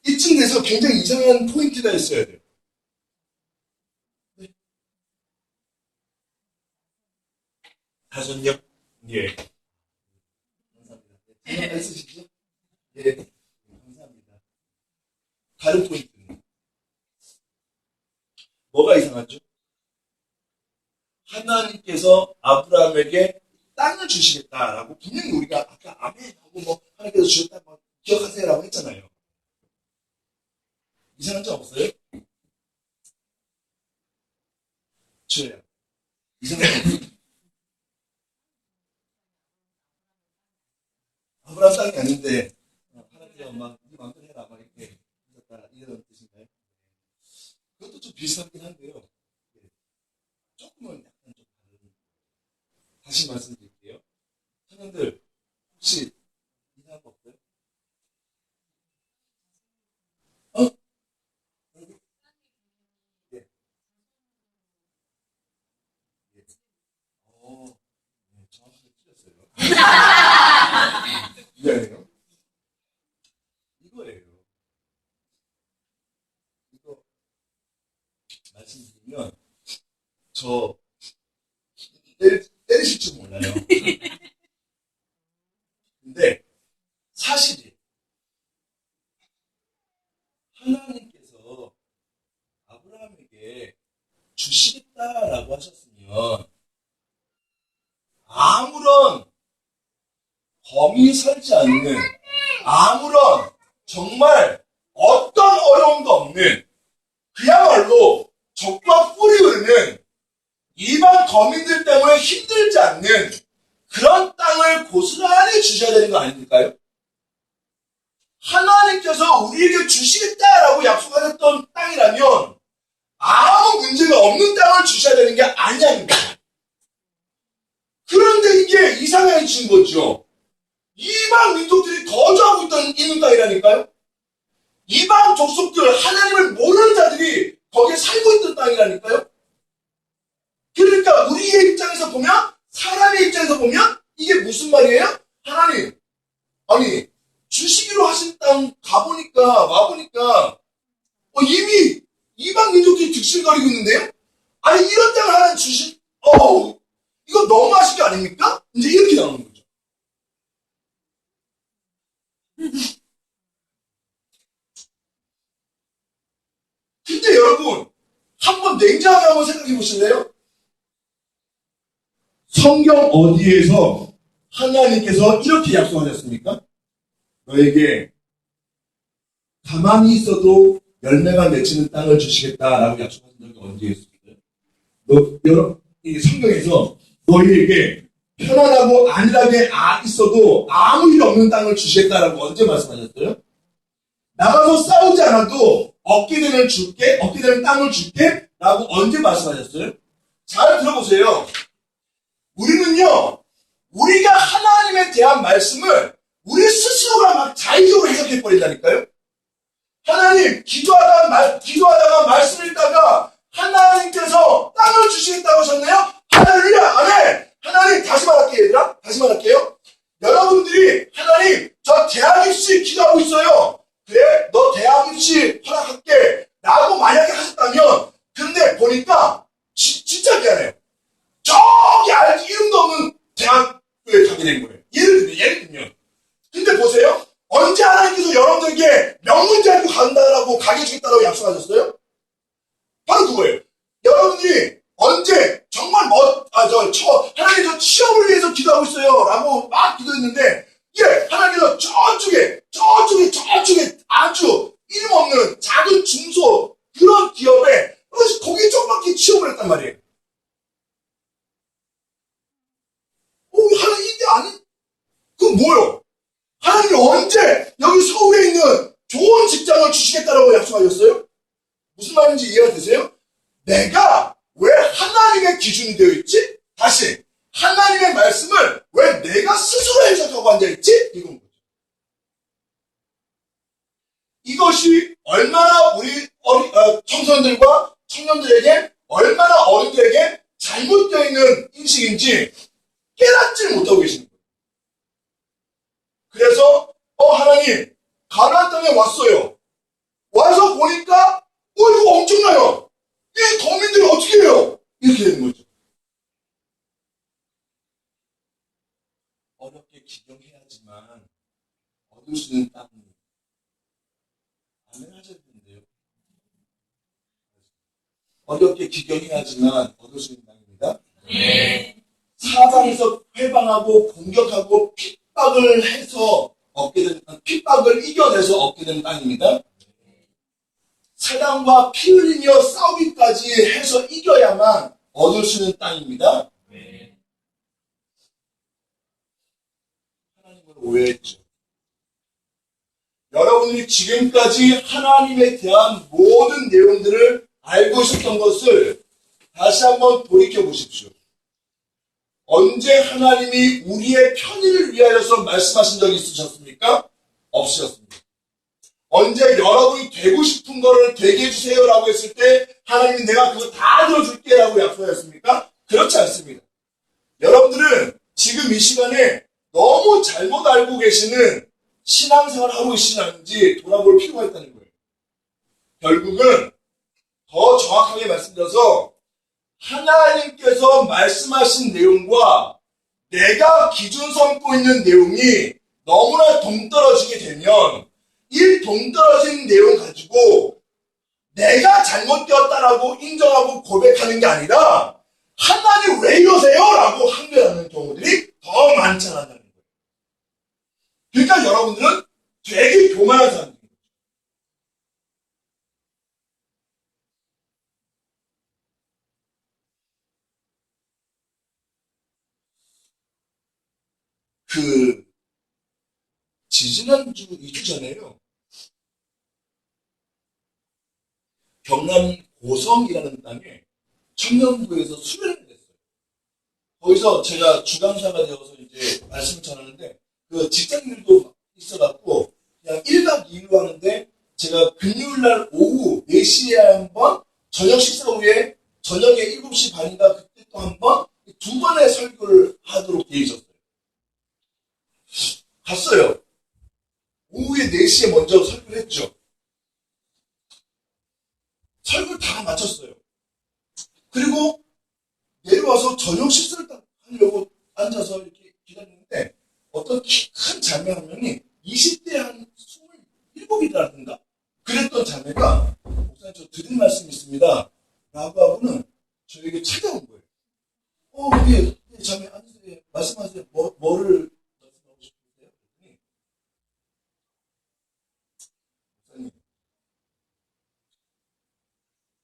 이쯤 돼서 굉장히 이상한 포인트가 있어야 돼요. 네. 다섯요? 예. 감사합니다. 생각 있으시죠? 예. 감사합니다. 다른 포인트는 뭐가 이상하죠? 하나님께서 아브라함에게 땅을 주시겠다라고 분명히 우리가 아까 아멘하고 뭐 하나님께서 주셨다 뭐 기억하세요라고 했잖아요. 이상한 점 없어요? 저요. 이상한 점 없어요? 아브라함 땅이 아닌데 하나님께서 막 네 마음대로 해라 막 이렇게 하셨다 이런 뜻인가요? 그것도 좀 비슷하긴 한데요. 조금은 약간 좀 다른. 다시 말씀드릴게요. 청년들 혹시 이상한 거 없어요? 예. 예. 네, 정확하게 틀렸어요. 미안해요. 이거예요. 이거 말씀드리면 저 때리실 줄 몰라요. 근데 사실이 하나님께서 아브라함에게 주시겠다라고 하셨으면 아무런 범위 설지 않는 아무런 정말 어떤 어려움도 없는 그야말로 적과 뿔이 흐르는 일반 거민들 때문에 힘들지 않는 그런 땅을 고스란히 주셔야 되는 거 아닙니까요? 하나님께서 우리에게 주시겠다라고 약속하셨던 땅이라면 아무 문제가 없는 땅을 주셔야 되는 게 아니냐입니다. 그런데 이게 이상해진 거죠. 이방 민족들이 거주하고 있던 있는 땅이라니까요. 이방 족속들, 하나님을 모르는 자들이 거기에 살고 있던 땅이라니까요. 그러니까 우리의 입장에서 보면, 사람의 입장에서 보면 이게 무슨 말이에요? 하나님, 아니 주시기로 하신 땅 가보니까 와보니까 이미 이방 민족들이 득실거리고 있는데요? 아니 이런 땅을 하나님 주신 이거 너무 하신 게 아닙니까? 이제 이렇게 나오는 거죠. 근데 여러분 한번 냉정하게 한번 생각해 보실래요? 성경 어디에서 하나님께서 이렇게 약속하셨습니까? 너에게 가만히 있어도 열매가 맺히는 땅을 주시겠다라고 약속하신 적이 언제 있었어요? 이 성경에서 너희에게 편안하고 안일하게 있어도 아무 일 없는 땅을 주시겠다라고 언제 말씀하셨어요? 나가서 싸우지 않아도 얻게 되는 땅을 줄게 라고 언제 말씀하셨어요? 잘 들어보세요. 우리는요, 우리가 하나님에 대한 말씀을 우리 스스로가 막 자의적으로 해석해버린다니까요? 하나님, 기도하다가 말씀을 읽다가 하나님께서 땅을 주시겠다고 하셨나요? 할렐루야, 아멘! 하나님, 다시 말할게요, 얘들아. 다시 말할게요. 여러분들이, 하나님, 저 대학 입시 기도하고 있어요. 그래, 너 대학 입시 허락할게. 라고 만약에 하셨다면, 근데 보니까, 진짜 미안해요. 저기 이름도 없는 대학교에 가게 된 거예요. 예를 들면. 근데 보세요. 언제 하나님께서 여러분들에게 명문대 학교 간다라고 가게 주겠다라고 약속하셨어요? 바로 그거예요. 여러분들이 언제 정말 하나님 저 취업을 위해서 기도하고 있어요 라고 막 기도했는데 하나님께서 저쪽에 아주 이름 없는 작은 중소 그런 기업에 거기에 조그맣게 취업을 했단 말이에요. 하나님 이게 아니? 그건 뭐예요? 하나님이 언제 여기 서울에 있는 좋은 직장을 주시겠다라고 약속하셨어요? 무슨 말인지 이해가 되세요? 내가 왜 하나님의 기준이 되어 있지? 다시 하나님의 말씀을 왜 내가 스스로 해석하고 앉아있지? 이건 거죠. 이것이 얼마나 우리 청소년들과 청년들에게, 얼마나 어른들에게 잘못되어 있는 인식인지 깨닫지 못하고 계시는 거예요. 그래서 하나님, 가나안 땅에 왔어요. 와서 보니까 이거 엄청나요. 이 거민들이 어떻게 해요? 이렇게 되는 거죠. 어렵게 기경해야지만 얻을 수 있는 땅. 아멘 하셔야 되는데요. 어렵게 기경해야지만 얻을 수 있는 땅입니다. 사방에서 회방하고 공격하고 핍박을 해서 얻게 되는, 핍박을 이겨내서 얻게 되는 땅입니다. 사랑과 피 흘리며 싸우기까지 해서 이겨야만 얻을 수 있는 땅입니다. 하나님을 오해했죠. 여러분이 지금까지 하나님에 대한 모든 내용들을 알고 있었던 것을 다시 한번 돌이켜 보십시오. 언제 하나님이 우리의 편의를 위하여서 말씀하신 적이 있으셨습니까? 없으셨습니다. 언제 여러분이 되고 싶은 거를 되게 해주세요 라고 했을 때 하나님이 내가 그거 다 들어줄게 라고 약속하셨습니까? 그렇지 않습니다. 여러분들은 지금 이 시간에 너무 잘못 알고 계시는 신앙생활을 하고 계시는지 돌아볼 필요가 있다는 거예요. 결국은 더 정확하게 말씀드려서 하나님께서 말씀하신 내용과 내가 기준 삼고 있는 내용이 너무나 동떨어지게 되면 이 동떨어진 내용 가지고 내가 잘못되었다라고 인정하고 고백하는 게 아니라 하나님 왜 이러세요? 라고 항변하는 경우들이 더 많잖아요. 그러니까 여러분들은 되게 교만한 사람들이에요. 지지난주 2주 전에요. 경남 고성이라는 땅에 청년부에서 수련을 했어요. 거기서 제가 주강사가 되어서 이제 말씀을 전하는데 그 직장인들도 있어갖고 그냥 1박 2일로 하는데 제가 금요일날 오후 4시에 한번 저녁 식사 후에 저녁에 7시 반인가 그때 또 한번 두 번의 설교를 하도록 되어 있었어요. 갔어요. 오후에 4시에 먼저 설교를 했죠. 설교를 다 마쳤어요. 그리고 내려와서 저녁 식사를 딱 하려고 앉아서 이렇게 기다리는데 어떤 키 큰 자매 한 명이 20대 한 27이라든가 그랬던 자매가 목사님 저 드린 말씀 있습니다 라고 하고는 저에게 찾아온 거예요. 예, 자매 앉으세요. 말씀하세요. 뭐를 말씀하고 싶으세요? 목사님,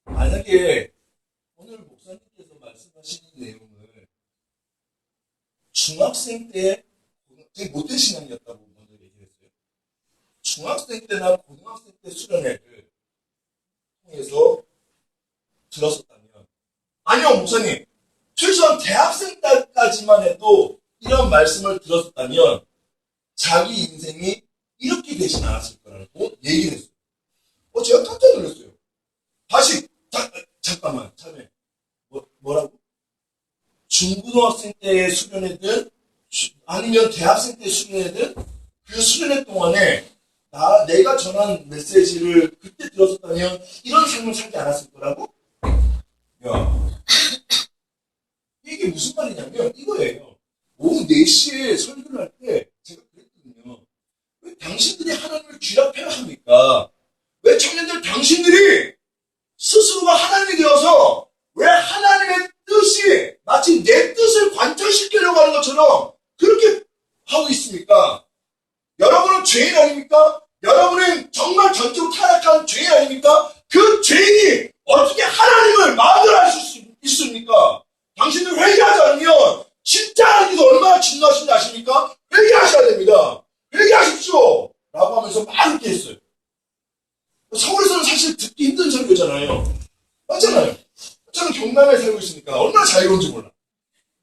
만약에 오늘 목사님께서 말씀하시는 내용을 중학생 때 되게 못된 신앙이었다고 먼저 얘기했어요. 중학생 때나 고등학생 때 수련회를 통해서 들었었다면, 아니요 목사님, 최소한 대학생 때까지만 해도 이런 말씀을 들었었다면 자기 인생이 이렇게 되진 않았을 거라고 얘기를 했어요. 제가 깜짝 놀랐어요. 다시 잠깐만 참여. 뭐라고? 중고등학생 때의 수련회든 아니면 대학생 때 수련회든 그 수련회 동안에 내가 전한 메시지를 그때 들었었다면 이런 삶을 살지 않았을 거라고? 야, 이게 무슨 말이냐면 이거예요. 오후 4시에 설교를 할 때 제가 그랬거든요. 왜 당신들이 하나님을 쥐락펴야 합니까? 왜 청년들 당신들이 스스로가 하나님이 되어서 왜 하나님의 뜻이 마치 내 뜻을 관철시키려고 하는 것처럼 그렇게 하고 있습니까? 여러분은 죄인 아닙니까? 여러분은 정말 전적으로 타락한 죄인 아닙니까? 그 죄인이 어떻게 하나님을 만들어낼 수 있습니까? 당신들 회개하지 않으면 진짜 하나님도 얼마나 진노하신지 아십니까? 회개하셔야 됩니다. 회개하십시오! 라고 하면서 막 이렇게 했어요. 서울에서는 사실 듣기 힘든 설교잖아요. 맞잖아요. 저는 경남에 살고 있으니까 얼마나 자유로운지 몰라.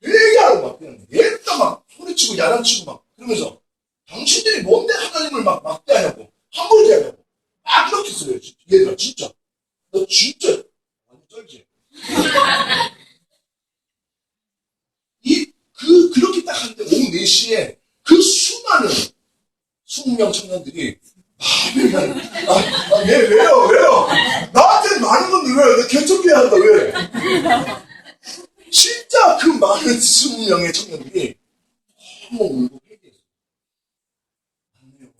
회개하고 막 그냥 얘가 막 소리치고 야단치고 막 그러면서 당신들이 뭔데 하나님을 막 막대하냐고 함부로 대하냐고 막 이렇게 써요. 얘들아, 진짜. 너 진짜, 완전 쩔지? 그렇게 딱 하는데, 오후 4시에 그 수많은 20명 청년들이, 왜요? 나한테 많은 건데 왜? 나 개척해야 한다, 왜? 진짜 그 많은 20명의 청년들이 한번 울고 회개했어요. 맞네요.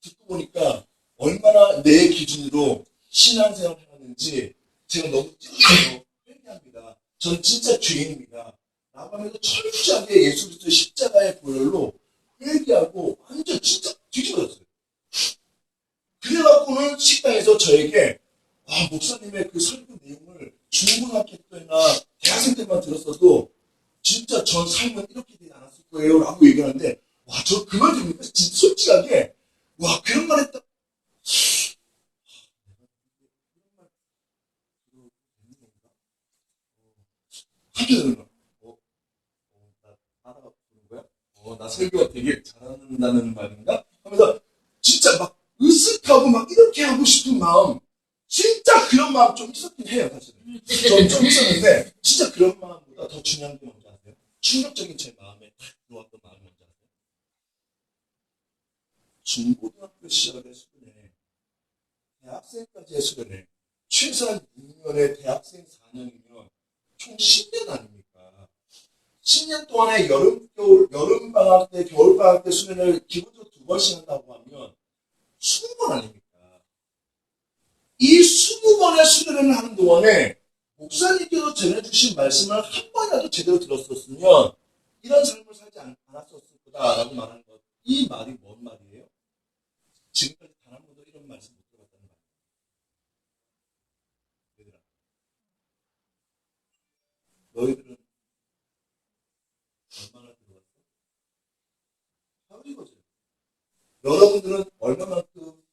듣고 보니까 얼마나 내 기준으로 신앙생활을 해왔는지 제가 너무 찔려서 회개합니다. 전 진짜 죄인입니다. 라고 하면서 철저하게 예수 그리스도의 십자가의 보혈로 회개하고 완전 진짜 뒤집어졌어요. 그래갖고는 식당에서 저에게 목사님의 그 설교 내용을 중고등학교 때나 대학생 때만 들었어도 진짜 전 삶은 이렇게 되지 않았을 거예요 라고 얘기하는데 저 그 말 들으니까 진짜 솔직하게 그런 말 했다. 한편으로는 나 따라가 보는 거야? 나 설교가 되게 잘한다는 말인가? 하면서 진짜 막 으쓱하고 막 이렇게 하고 싶은 마음 진짜 그런 마음 좀 있었긴 해요 사실은. 좀 있었는데 진짜 그런 마음보다 더 중요한 게 뭔지 아세요? 충격적인 제 마음에 딱 들어왔던 마음이 뭔지 아세요? 중고등학교 시절의 수련회, 대학생까지의 수련회, 최소한 6년의 대학생 4년이면 총 10년 아닙니까? 10년 동안에 여름방학 때, 겨울방학 때 수련을 기본적으로 2번씩 한다고 하면 20번 아닙니까? 이 20번의 수련을 하는 동안에 목사님께서 전해주신 말씀을 한 번이라도 제대로 들었었으면 이런 삶을 살지 않았었을 거다라고 말하는 것. 이 말이 뭔 말이에요? 지금까지 단 한 번도 이런 말씀 못 들었다는 말이에요. 얘들아, 너희들은 얼마나 들어왔어? 바로 이거죠. 여러분들은 얼마만큼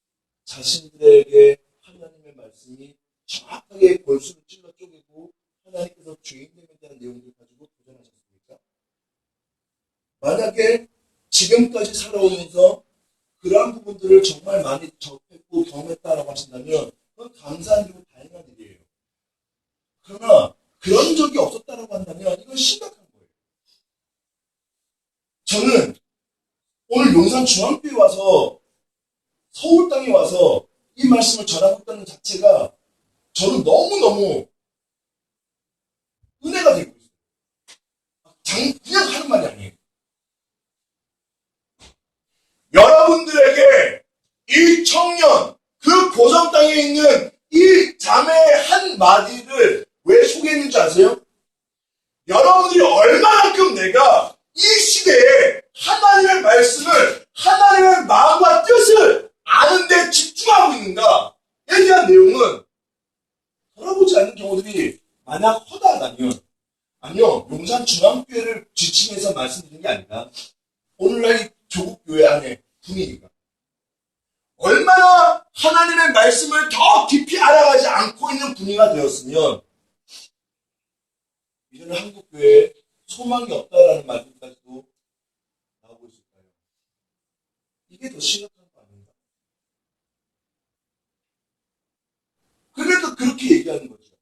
자신들에게 하나님의 말씀이 정확하게 골수를 찔러 쪼개고 하나님께서 죄인됨에 대한 내용들을 가지고 도전하셨습니까? 만약에 지금까지 살아오면서 그러한 부분들을 정말 많이 접했고 경험했다라고 하신다면 그건 감사한 일이고 다행한 일이에요. 그러나 그런 적이 없었다라고 한다면 이건 심각한 거예요. 저는 오늘 용산 중앙교회 와서 서울 땅에 와서 이 말씀을 전하고 있다는 자체가 저는 너무너무 은혜가 되고 있어요. 그냥 하는 말이 아니에요. 여러분들에게 이 청년, 그 고성 땅에 있는 이 자매의 한 마디를 왜 소개했는지 아세요? 여러분들이 얼마만큼 내가 이 시대에 하나님의 말씀을, 하나님의 마음과 뜻을 아는 데 집중하고 있는가에 대한 내용은 돌아보지 않는 경우들이 만약 허다하다면, 아니요, 용산 중앙교회를 지칭해서 말씀드리는 게 아니라 오늘날 이 조국교회 안에 분위기가 얼마나 하나님의 말씀을 더 깊이 알아가지 않고 있는 분위기가 되었으면 이제는 한국교회에 소망이 없다라는 말씀까지도 나오고 있을까요? 이게 더 심각한 거 아닌가? 그러니까 그렇게 얘기하는 거죠.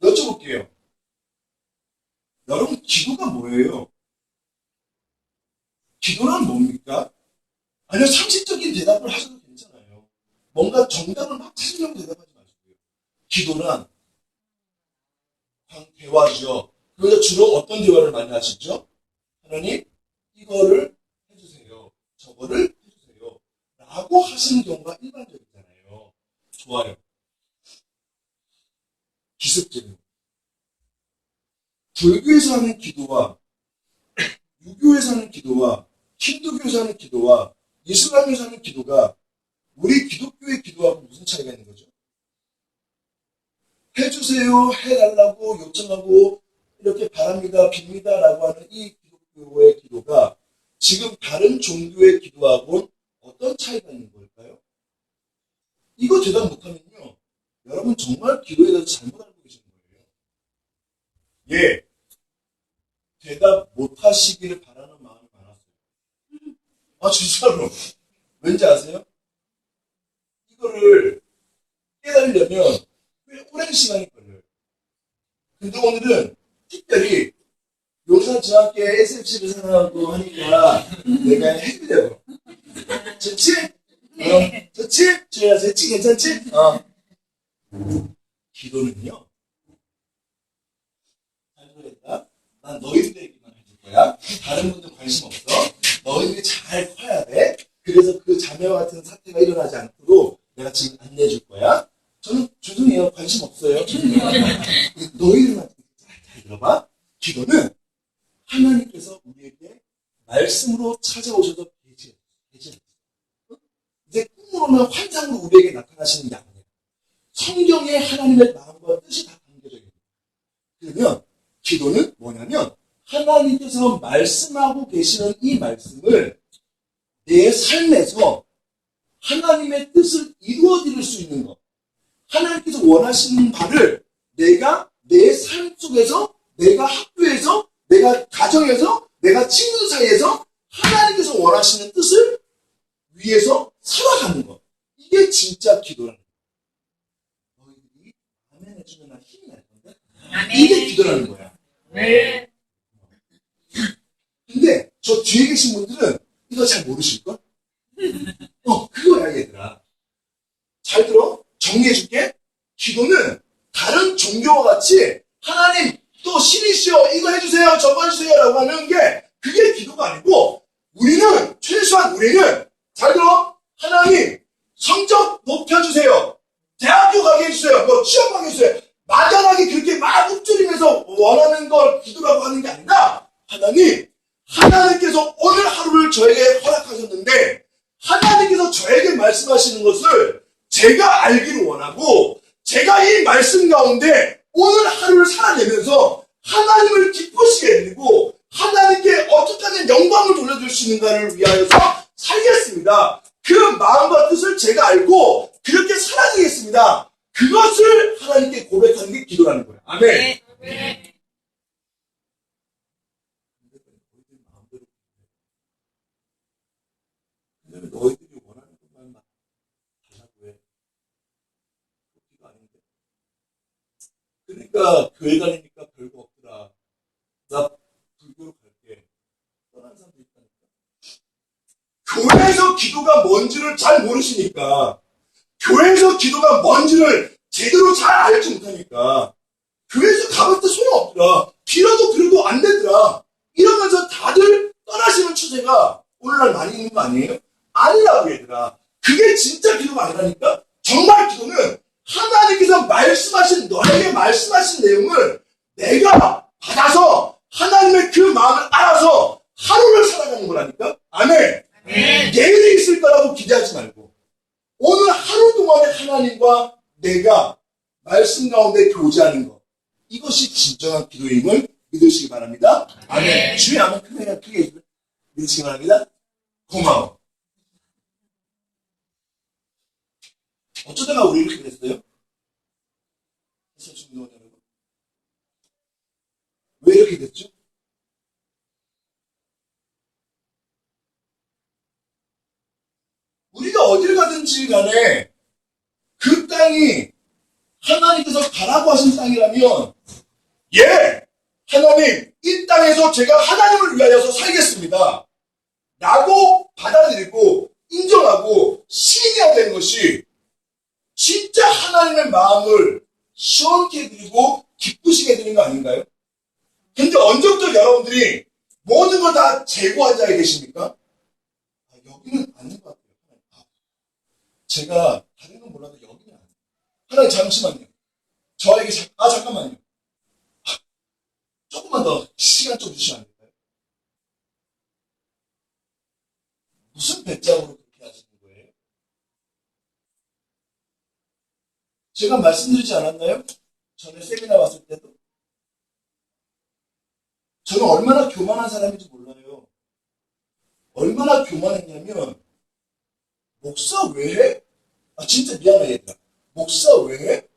여쭤볼게요. 여러분, 기도가 뭐예요? 기도란 뭡니까? 아니요, 상식적인 대답을 하셔도 괜찮아요. 뭔가 정답을 막 찾으려고 대답하지 마시고요. 기도란 대화죠. 그래서 주로 어떤 대화를 많이 하시죠? 하나님, 이거를 해주세요. 저거를 해주세요. 라고 하시는 경우가 일반적이잖아요. 좋아요. 기습적인. 불교에서 하는 기도와 유교에서 하는 기도와 힌두교에서 하는 기도와 이슬람에서 하는 기도가 우리 기독교의 기도하고 무슨 차이가 있는 거죠? 해주세요, 해달라고 요청하고 이렇게 바랍니다, 빕니다 라고 하는 이 기독교의 기도가 지금 다른 종교의 기도하고는 어떤 차이가 있는 걸까요? 이거 대답 못하면요, 여러분 정말 기도에 대해서 잘못 알고 계시는 거예요. 예, 대답 못하시기를 바라는 마음이 많았어요. 진짜로. 왠지 아세요? 이거를 깨달으려면 꽤 오랜 시간이 걸려요. 근데 오늘은 특별히 용산 중학교 SFC를 사랑하고 하니까 내가 해드려요. 좋지? 좋지? 주야 좋지? 괜찮지? 기도는요. 잘 들어야겠다. 난 너희들에게만 해줄 거야. 다른 분들 관심 없어. 너희들이 잘 커야 돼. 그래서 그 자매와 같은 사태가 일어나지 않도록 내가 지금 안내해 줄 거야. 저는 죄송해요. 관심 없어요. 너희들만 잘 들어봐. 기도는 하나님께서 우리에게 말씀으로 찾아오셔서 계시해요. 이제 꿈으로나 환상으로 우리에게 나타나시는 게 아니에요. 성경에 하나님의 마음과 뜻이 다 담겨져 있는 거예요. 그러면 기도는 뭐냐면 하나님께서 말씀하고 계시는 이 말씀을 내 삶에서 하나님의 뜻을 이루어드릴 수 있는 것. 하나님께서 원하시는 바를 내가 내 삶 속에서, 내가 학교에서, 내가 가정에서, 내가 친구 사이에서 하나님께서 원하시는 뜻을 위해서 살아가는 것. 이게 진짜 기도라는 거야. 너희들이 아멘 해주면 나 힘이 날 건데? 이게 기도라는 거야. 네. 근데 저 뒤에 계신 분들은 이거 잘 모르실걸? 그거야 얘들아. 잘 들어? 정리해줄게. 기도는 다른 종교와 같이 하나님 또 신이시여 이거 해주세요 저거 해주세요 라고 하는 게 그게 기도가 아니고 우리는 최소한 우리는 잘 들어? 하나님 성적 높여주세요. 대학교 가게 해주세요. 뭐 취업 가게 해주세요. 막연하게 그렇게 막 읊조리면서 원하는 걸 기도라고 하는 게 아니라 하나님께서 오늘 하루를 저에게 허락하셨는데 하나님께서 저에게 말씀하시는 것을 제가 알기를 원하고 제가 이 말씀 가운데 오늘 하루를 살아내면서 하나님을 기쁘시게 해드리고 하나님께 어떻게 하면 영광을 돌려줄 수 있는가를 위하여서 살겠습니다. 그 마음과 뜻을 제가 알고 그렇게 살아가겠습니다. 그것을 하나님께 고백하는 게 기도라는 거예요. 아멘. 네. 근데 너희들이 원하는 것만 달라고 해. 그거 아닌데. 그러니까 교회 다니니까 별거 없더라. 나 불교로 갈게. 떠난 사람도 있다니까. 교회에서 기도가 뭔지를 잘 모르시니까 교회에서 기도가 뭔지를 제대로 잘 알지 못하니까 교회에서 가볼 때 소용없더라. 빌어도 그래도 안 되더라. 이러면서 다들 떠나시는 추세가 오늘날 많이 있는 거 아니에요? 아니라고 얘들아. 그게 진짜 기도가 아니라니까. 정말 기도는 하나님께서 말씀하신 너에게 말씀하신 내용을 내가 받아서 하나님의 그 마음을 알아서 하루를 살아가는 거라니까. 아멘. 내일이 있을 거라고 기대하지 말고 오늘 하루 동안에 하나님과 내가 말씀 가운데 교제하는 것. 이것이 진정한 기도임을 믿으시기 바랍니다. 아멘. 주의 한번 크게 믿으시기 바랍니다. 고마워. 어쩌다가 우리 이렇게 됐어요? 왜 이렇게 됐죠? 우리가 어딜 가든지 간에 그 땅이 하나님께서 가라고 하신 땅이라면 하나님 이 땅에서 제가 하나님을 위하여서 살겠습니다 라고 받아들이고 인정하고 시인해야 되는 것이 진짜 하나님의 마음을 시원케 해드리고 기쁘시게 해드리는 거 아닌가요? 근데 언제부터 여러분들이 모든 걸 다 제고한 자에 계십니까? 여기는 아닌 것 같아요. 제가 다른 건 몰라도 여기는 아니에요. 하나님 잠시만요. 저에게 잠깐만요. 조금만 더 시간 좀 주시면 안 될까요? 무슨 배짱으로 그렇게 하시는 거예요? 제가 말씀드리지 않았나요? 전에 세미나 왔을 때도 저는 얼마나 교만한 사람인지 몰라요. 얼마나 교만했냐면 목사 왜 해? 진짜 미안해 얘들아. 목사 왜 해?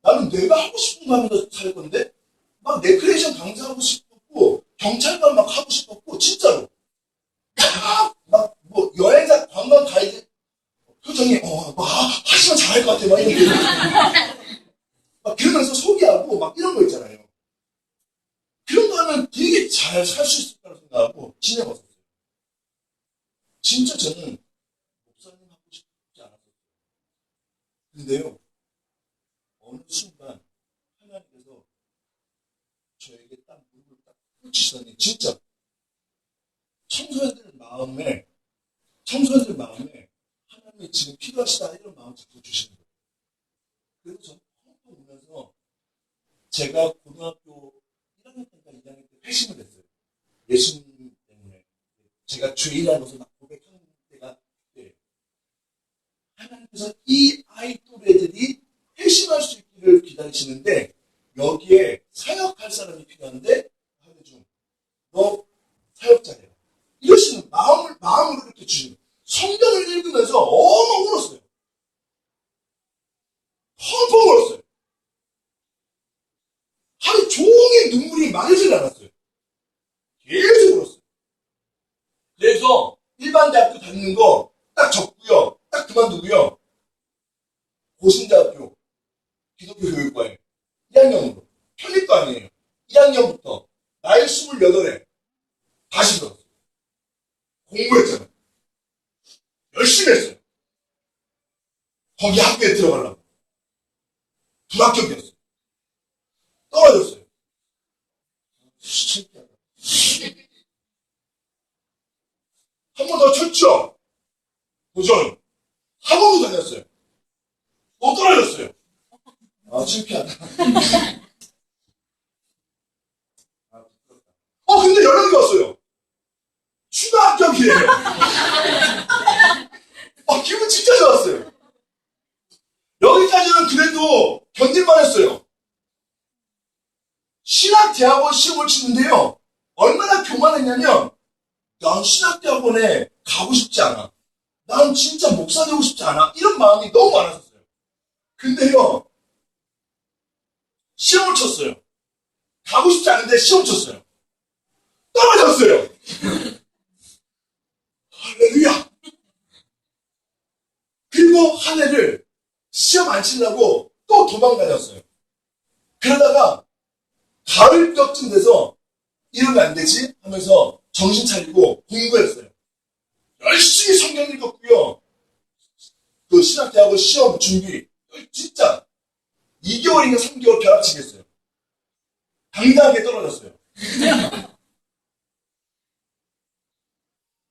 나는 내가 하고 싶은 거 하면서 살 건데 막 레크레이션 강사하고 싶었고 경찰관 막 하고 싶었고 진짜로 막 뭐 여행사 관광 가이드 표정이 뭐 하시면 잘할 것 같아 막 이런 거 막 그러면서 소개하고 막 이런 거 있잖아요. 그런 거 하면 되게 잘 살 수 있을 거라고 생각하고 지내봤었어요. 진짜 저는 목사님 하고 싶지 않았어요. 근데요, 어느 순간 하나님께서 저에게 딱 물을 딱 꽂히시더니 진짜 청소년들 마음에 하나님이 지금 필요하시다 이런 마음 자꾸 주시는 거예요. 그래서 저는 펑펑 울면서 제가 고등학교 1학년 때인가 2학년 때 회심을 했어요. 예수님 때문에 제가 죄인이라는 것을 막 고백하는 때가 그때예요. 하나님께서 이 아이 또래들이 회심할 수 있기를 기다리시는데 여기에 사역할 사람이 필요한데 하늘중 너 사역자래요. 이러시는 마음으로 이렇게 주시는 거예요. 성경을 읽으면서 어마 울었어요. 펑펑 울었어요. 하루 종일 눈물이 마르질 않았어요. 계속 울었어요. 그래서 일반 대학교 다니는 거 딱 접고요. 딱 그만두고요. 고신대학교 기독교 교육과에 1학년으로 편입도 아니에요. 1학년부터 나이 28에 다시 들어갔어요. 공부했잖아요. 열심히 했어요. 거기 학교에 들어가려고. 불합격이었어요. 떨어졌어요. 신기하다. 한 번 더 쳤죠. 도전. 학원도 다녔어요. 또 떨어졌어요. 창피하다. 근데 연락이 왔어요. 추가 합격이에요. 기분 진짜 좋았어요. 여기까지는 그래도 견딜만 했어요. 신학대학원 시험을 치는데요. 얼마나 교만했냐면, 난 신학대학원에 가고 싶지 않아. 난 진짜 목사 되고 싶지 않아. 이런 마음이 너무 많았었어요. 근데요, 시험을 쳤어요. 가고 싶지 않은데 시험 쳤어요. 떨어졌어요. 할렐루야. 그리고 한 해를 시험 안 치려고 또 도망다녔어요. 그러다가 가을쯤 돼서 이러면 안 되지 하면서 정신 차리고 공부했어요. 열심히 성경 읽었고요. 그 신학대학원 시험 준비 진짜 2개월인가 3개월 벼락치겠어요. 당당하게 떨어졌어요.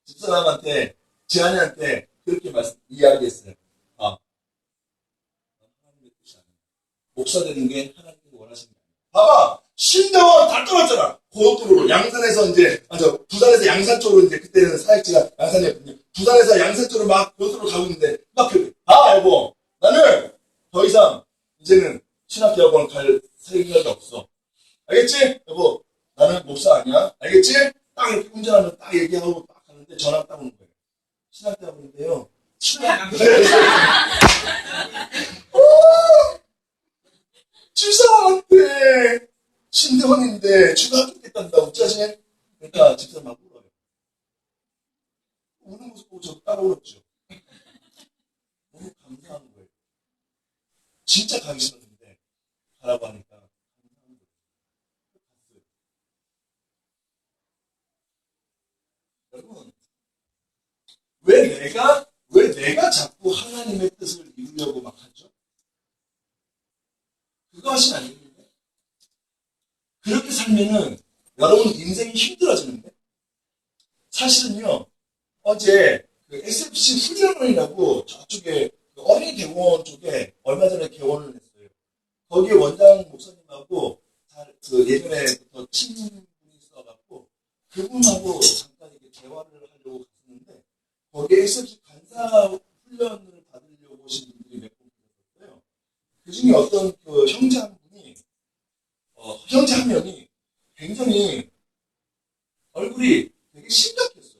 집사람한테 제안이한테 그렇게 이야기했어요. 하나님의 뜻이 아니야. 목사 되는 게 하나님이 원하시는 게 아니야. 봐봐, 신대원 다 떨어졌잖아. 고속도로로 양산에서 부산에서 양산 쪽으로 그때는 사역지가 양산이었거든요. 부산에서 양산 쪽으로 막 고속도로 가고 있는데 여보, 나는 더 이상 이제는 신학대학원 갈 생각이 없어. 알겠지? 여보, 나는 목사 아니야. 알겠지? 딱 이렇게 운전하면서 딱 얘기하고 딱 가는데 전화가 딱 오는 거예요. 신학대학원인데요. 집사람한테 신대원인데 추가 합격했단다. 어쩌지? 그러니까 집사람 막 울어요. 우는 모습 보고 저 따라 울었죠. 너무 감사한 거예요. 진짜 가기 싫었는데 가라고 하니까 감사한 거예요. 갔어요. 여러분, 왜 내가 자꾸 하나님의 뜻을 이루려고 막 하죠? 그거 하시면 안 됩니다. 그렇게 살면은 여러분 인생이 힘들어지는데 사실은요, 어제 그 SFC 훈련원이라고 저쪽에 그 어린이 대공원 쪽에 얼마 전에 개원을 했어요. 거기에 원장 목사님하고 예전에부터 친분이 있어갖고 그분하고 잠깐 이렇게 대화를 하려고 갔었는데 거기에 SFC 간사 훈련을 받으려고 오신 분들이 몇 분 계셨어요. 그 중에 어떤 그 형제 한 분이 형제 한 명이 굉장히 얼굴이 되게 심각했어요.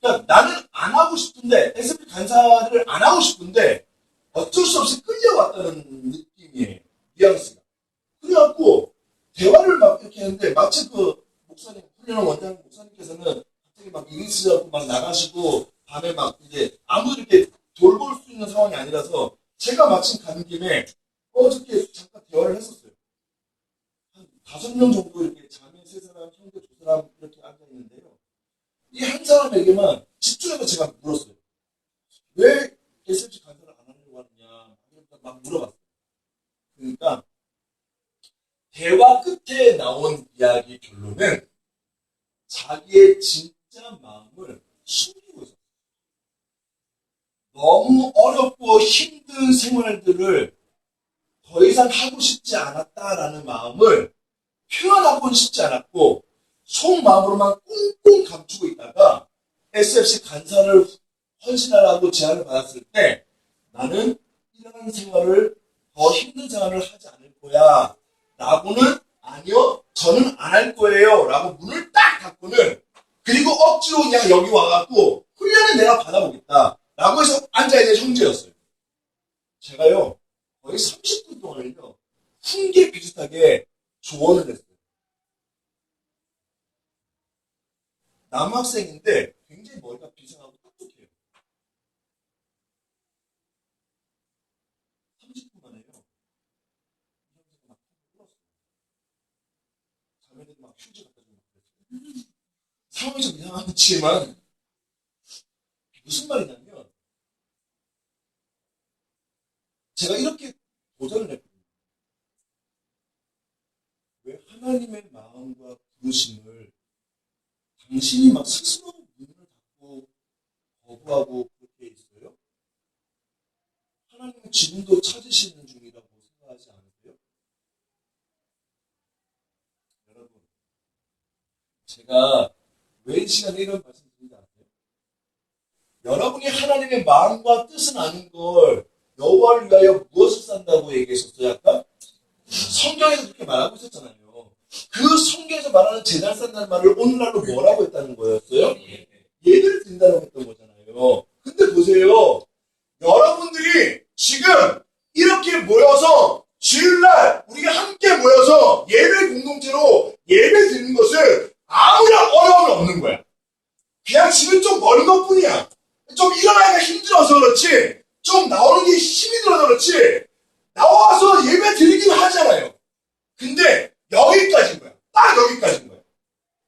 그러니까 나는 안 하고 싶은데 SFP 간사를 안 하고 싶은데 어쩔 수 없이 끌려왔다는 느낌이에요. 뉘앙스가. 그래갖고 대화를 막 이렇게 했는데 마치 그 목사님 훈련원 원장 목사님께서는 갑자기 막 있으셔서 막 나가시고 밤에 막 이제 아무도 이렇게 돌볼 수 있는 상황이 아니라서 제가 마침 가는 김에 어저께 잠깐 대화를 했었어요. 한 5명 정도 이렇게 자매 3사람, 형제 2사람 이렇게 앉아 있는데요. 이 한 사람에게만 집중해서 제가 물었어요. 왜 SFC 간사를 안 하려고 하느냐 막 물어봤어요. 그러니까 대화 끝에 나온 이야기 결론은 자기의 진짜 마음을 숨기고 있었어요. 너무 어렵고 힘든 생활들을 더 이상 하고 싶지 않았다라는 마음을 표현하고는 싶지 않았고 속마음으로만 꽁꽁 감추고 있다가 SFC 간사를 헌신하라고 제안을 받았을 때 나는 이러한 생활을 더 힘든 생활을 하지 않을 거야 라고는 아니요 저는 안 할 거예요 라고 문을 딱 닫고는 그리고 억지로 그냥 여기 와갖고 훈련은 내가 받아보겠다 라고 해서 앉아있는 형제였어요. 제가요 거의 30분 동안요 훈계 비슷하게 조언을 했어요. 남학생인데 굉장히 머리가 비상하고 똑똑해요. 30분 만에요. 형제가 막 울었어요. 자매들이 막 휴지 갖다 주고 그랬어요. 상황이 좀 이상하지만 무슨 말이냐면 제가 이렇게 도전을 했거든요. 왜 하나님의 마음과 부르심을 당신이 막 스스로 문을 닫고 거부하고 그렇게 있어요? 하나님은 지금도 찾으시는 중이라고 생각하지 않으세요? 여러분, 제가 왜 이 시간에 이런 말씀 드리지 않아요? 여러분이 하나님의 마음과 뜻을 아는 걸 여호와를 위하여 무엇을 산다고 얘기했었어요? 아까? 성경에서 그렇게 말하고 있었잖아요. 그 성경에서 말하는 제단 산다는 말을 오늘날로 뭐라고 했다는 거였어요? 예배를 드린다고 했던 거잖아요. 근데 보세요. 여러분들이 지금 이렇게 모여서 주일날 우리가 함께 모여서 예배 공동체로 예배 드리는 것은 아무런 어려움이 없는 거야. 그냥 집은 좀 멀은 것 뿐이야. 좀 일어나기가 힘들어서 그렇지, 좀 나오는 게 힘이 들어서 그렇지, 나와서 예배 드리긴 하잖아요. 근데 여기까지인 거야. 딱 여기까지인 거야.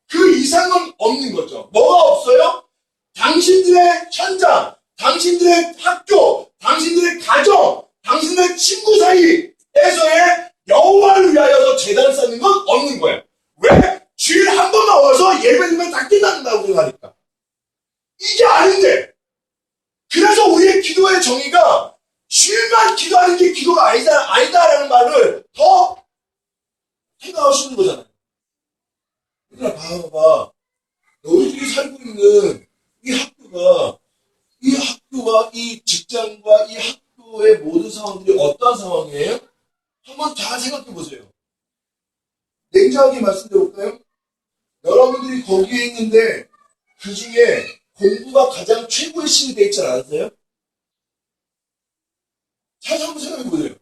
그 이상은 없는 거죠. 뭐가 없어요? 당신들의 현장, 당신들의 학교, 당신들의 가정, 당신들의 친구 사이에서의 여호와를 위하여서 제단을 쌓는 건 없는 거야. 왜? 주일 한 번만 와서 예배드리면 다 끝난다고 생각하니까. 이게 아닌데. 그래서 우리의 기도의 정의가 주일만 기도하는 게 기도가 아니다라는 말을 더 생각하시는 거잖아요. 얘들아, 봐봐. 너희들이 살고 있는 이 학교와 이 직장과 이 학교의 모든 상황들이 어떠한 상황이에요? 한번 잘 생각해 보세요. 냉정하게 말씀드려볼까요? 여러분들이 거기에 있는데 그 중에 공부가 가장 최고의 신이 되어 있지 않으세요? 잘 한번 생각해 보세요.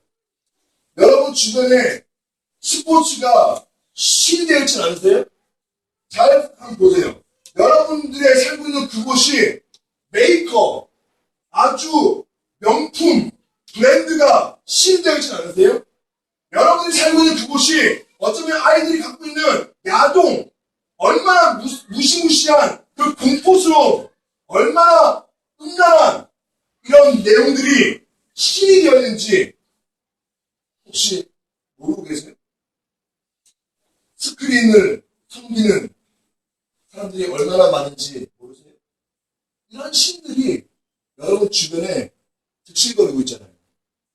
여러분 주변에 스포츠가 신이 되어 있지 않으세요? 잘 한번 보세요. 여러분들의 살고 있는 그곳이 메이커, 아주 명품, 브랜드가 신이 되어 있지 않으세요? 여러분들이 살고 있는 그곳이 어쩌면 아이들이 갖고 있는 야동, 얼마나 무시무시한 그 공포스러움, 얼마나 음란한 이런 내용들이 신이 되어 있는지 혹시 모르고 계세요? 스크린을 섬기는 사람들이 얼마나 많은지 모르세요? 이런 신들이 여러분 주변에 득실거리고 있잖아요.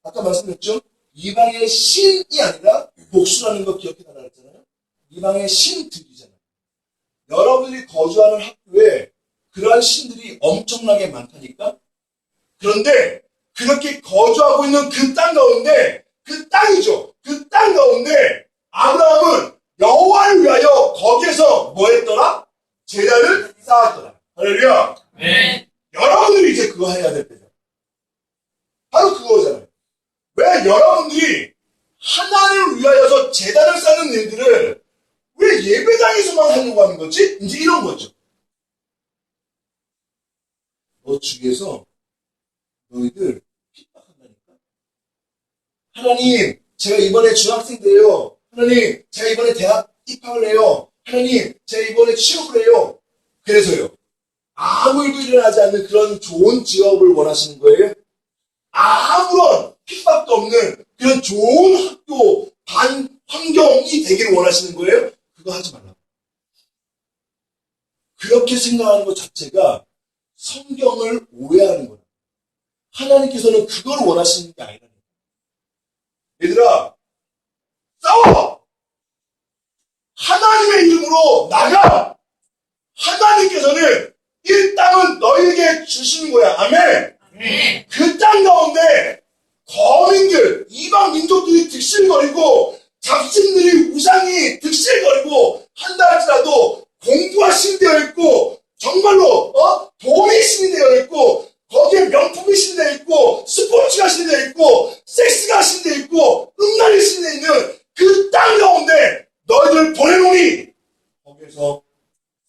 아까 말씀드렸죠? 이방의 신이 아니라 복수라는 거 기억해달라 했잖아요. 이방의 신들이잖아요. 여러분들이 거주하는 학교에 그러한 신들이 엄청나게 많다니까? 그런데 그렇게 거주하고 있는 그 땅 가운데, 그 땅이죠. 그 땅 가운데 아브라함은 여호와를 위하여 거기에서 뭐 했더라? 제단을 쌓았더라. 할렐루야. 네. 여러분들이 이제 그거 해야 될 때죠. 바로 그거잖아요. 왜 여러분들이 하나님을 위하여서 제단을 쌓는 일들을 왜 예배당에서만 하려고 하는 거지? 이제 이런 거죠. 너 주위에서 너희들 핍박한다니까. 하나님, 제가 이번에 중학생 돼요. 하나님, 제가 이번에 대학 입학을 해요. 하나님, 제가 이번에 취업을 해요. 그래서요. 아무 일도 일어나지 않는 그런 좋은 직업을 원하시는 거예요? 아무런 핍박도 없는 그런 좋은 학교, 환경이 되기를 원하시는 거예요? 그거 하지 말라고. 그렇게 생각하는 것 자체가 성경을 오해하는 거예요. 하나님께서는 그걸 원하시는 게 아니라는 거예요. 얘들아, 싸워! 하나님의 이름으로 나가! 하나님께서는 이 땅은 너희에게 주시는 거야. 아멘! 그 땅 가운데 거민들, 이방 민족들이 득실거리고 잡신들이 우상이 득실거리고 한다 할지라도 공부가 신되어 있고 정말로 돈이 신되어 있고 거기에 명품이 신되어 있고 스포츠가 신되어 있고 섹스가 신되어 있고 음란이 신되어 있는 그 땅 가운데 너희들 보내놓으니 거기에서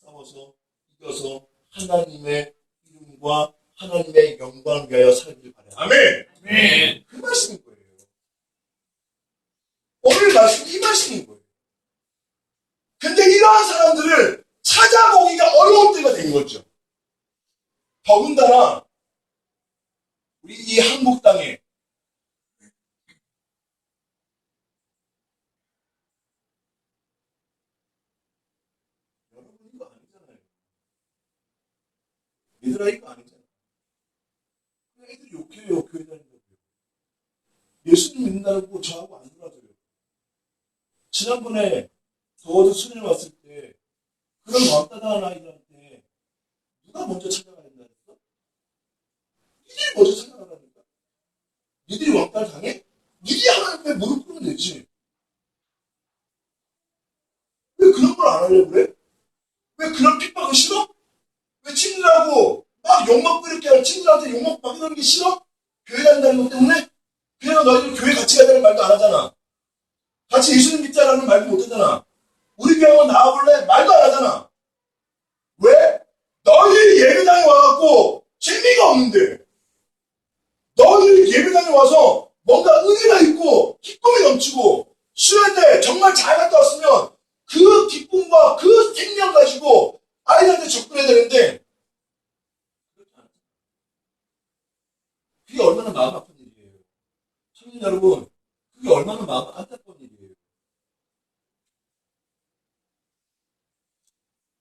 싸워서 이겨서 하나님의 이름과 하나님의 영광을 위하여 살기를 바래요. 아멘! 아멘. 그 말씀인 거예요. 오늘 말씀 이 말씀인 거예요. 근데 이러한 사람들을 찾아보기가 어려운 때가 된 거죠. 더군다나 우리 이 한국 땅에 여러분 이거 아니잖아요. 얘들아 이거 아니잖아요. 애들이 욕해요. 교회 다닌다고요. 예수님 믿는다고 저하고 안 놀아줘요. 지난번에 더워서 수련회 왔을 때 그런 왕따당한 아이들한테 누가 먼저 찾아가야 된다 했어? 니들이 먼저 찾아가라니까. 니들이 왕따를 당해? 니들이 하나님 앞에 무릎 꿇으면 되지. 왜 그런 걸 안 하려고 그래? 왜 그런 핍박은 싫어? 왜 친구들하고 막 욕먹고 이렇게 하는 친구들한테 욕먹고 막 이러는 게 싫어? 교회 다닌다는 것 때문에? 그냥 너희들 교회 같이 가자는 말도 안 하잖아. 같이 예수님 믿자라는 말도 못 하잖아. 우리 교회 한번 나와볼래? 말도 안 하잖아. 왜? 너희들이 예배당에 와갖고 재미가 없는데 너희들이 예배당에 와서 뭔가 은혜가 있고 기쁨이 넘치고 수련 때 정말 잘 갔다 왔으면 그 기쁨과 그 생명 가지고 아이들한테 접근해야 되는데 그게 얼마나 마음 아픈 일이에요. 청년 여러분, 그게 얼마나 마음 안타까운 일이에요.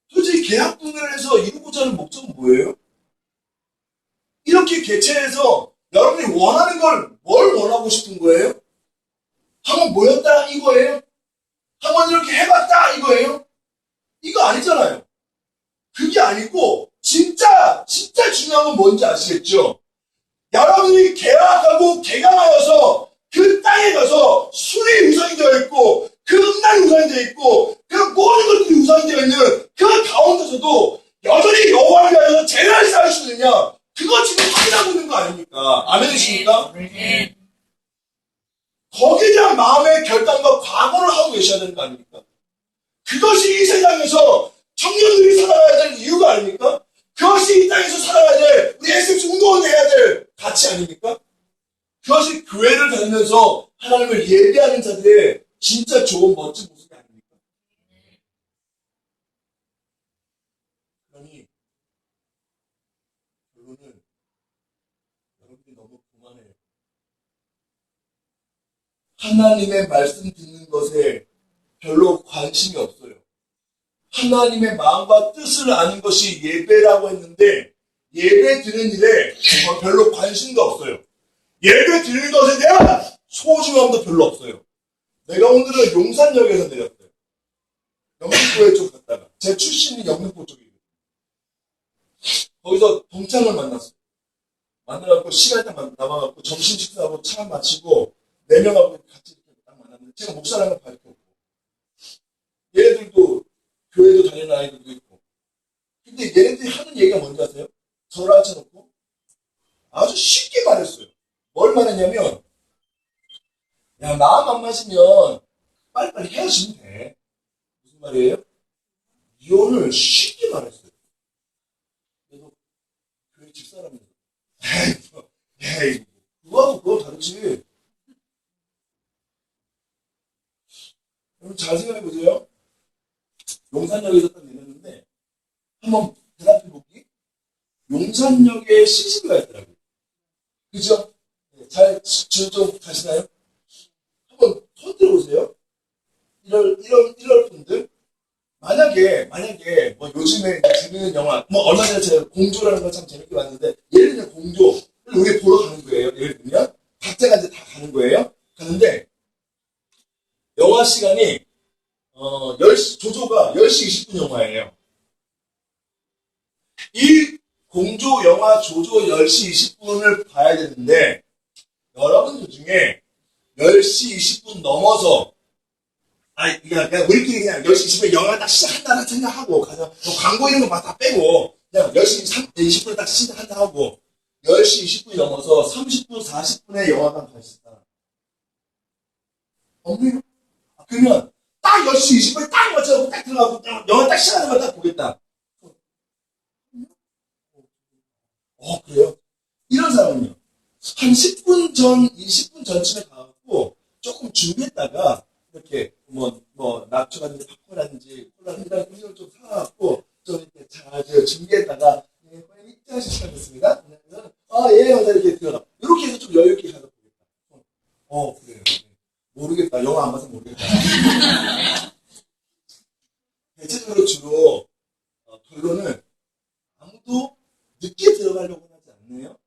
솔직히 계약 분배를 해서 이루고자 하는 목적은 뭐예요? 이렇게 개최해서 여러분이 원하는 걸 뭘 원하고 싶은 거예요? 한번 모였다 이거예요? 한번 이렇게 해봤다 이거예요? 이거 아니잖아요. 그게 아니고 진짜 중요한 건 뭔지 아시겠죠? 여러분이 계약하고 개강하여서 그 땅에 가서 술이 우상이 되어 있고 그 음란이 우상이 되어 있고 그 모든 것들이 우상이 되어 있는 그 가운데서도 여전히 여호와를 위하여 제단을 쌓을 수 있느냐? 그거 지금 확인하고 있는 거 아닙니까? 아멘이십니까? 거기에 대한 마음의 결단과 각오를 하고 계셔야 되는 거 아닙니까? 그것이 이 세상에서 청년들이 살아가야 될 이유가 아닙니까? 그것이 이 땅에서 살아가야 될 우리 SX 운동원이 해야 될 가치 아닙니까? 그것이 교회를 다니면서 하나님을 예배하는 자들의 진짜 좋은 멋진 모습이 아닙니까? 그러니 결론은 여러분들이 너무 그만해요. 하나님의 말씀 듣는 것에 별로 관심이 없어요. 하나님의 마음과 뜻을 아는 것이 예배라고 했는데 예배 드리는 일에 정말 별로 관심도 없어요. 예배 드리는 것에 대한 소중함도 별로 없어요. 내가 오늘은 용산역에서 내렸어요. 영등포에 쪽 갔다가 제 출신이 영등포 쪽이에요. 거기서 동창을 만났어요. 만나갖고 시간이 딱 남아갖고 점심 식사하고 차 마치고 4명하고 같이 이렇게 딱 만났는데 제가 목사라는 걸 밝혔고 얘네들도 교회도 다니는 아이들도 있고 근데 얘네들이 하는 얘기가 뭔지 아세요? 저를 앉혀놓고 아주 쉽게 말했어요. 뭘 말했냐면 야 마음 안 맞으면 빨리빨리 헤어지면 돼. 무슨 말이에요? 이혼을 쉽게 말했어요. 그래서 교회 집사람이죠. 에이, 그거하고 그거 다르지. 여러분 잘 생각해보세요. 용산역에서 딱 내렸는데, 한번 대답해보기. 용산역에 CCTV가 있더라고요. 그죠? 네, 좀 가시나요? 한번 손 들어보세요. 이럴 분들. 만약에, 뭐 요즘에 재밌는 영화, 뭐 얼마 전에 제가 공조라는 걸 참 재밌게 봤는데, 예를 들면 공조를 우리 보러 가는 거예요. 예를 들면. 각자가 이제 다 가는 거예요. 가는데, 영화 시간이, 10시, 조조가 10시 20분 영화예요. 이 공조 영화 조조 10시 20분을 봐야 되는데, 여러분들 중에 10시 20분 넘어서, 그냥 우리끼리 그냥 10시 20분에 영화가 딱 시작한다는 생각하고, 가서 뭐 광고 이런 거 다 빼고, 그냥 10시 20분에 딱 시작한다 하고, 10시 20분이 넘어서 30분, 40분에 영화관 가시다. 없네요? 그러면 딱 10시 20분에 딱 맞춰서 딱 들어가고, 영화 딱 시작하는 걸 딱 보겠다. 그래요? 이런 사람은요, 한 10분 전, 20분 전쯤에 가갖고, 조금 준비했다가, 이렇게, 낙초 같은 팝콘이라든지, 콜라든지, 이런 걸 좀 사갖고, 좀 이렇게 잘 준비했다가, 네, 고객님 입장하실 시간 됐습니다. 예, 이렇게 들어가. 이렇게 해서 좀 여유있게 가서 보겠다. 그래요. 모르겠다. 영화 안 봐서 모르겠다. 대체적으로 주로, 결론은 아무도 늦게 들어가려고 하지 않네요.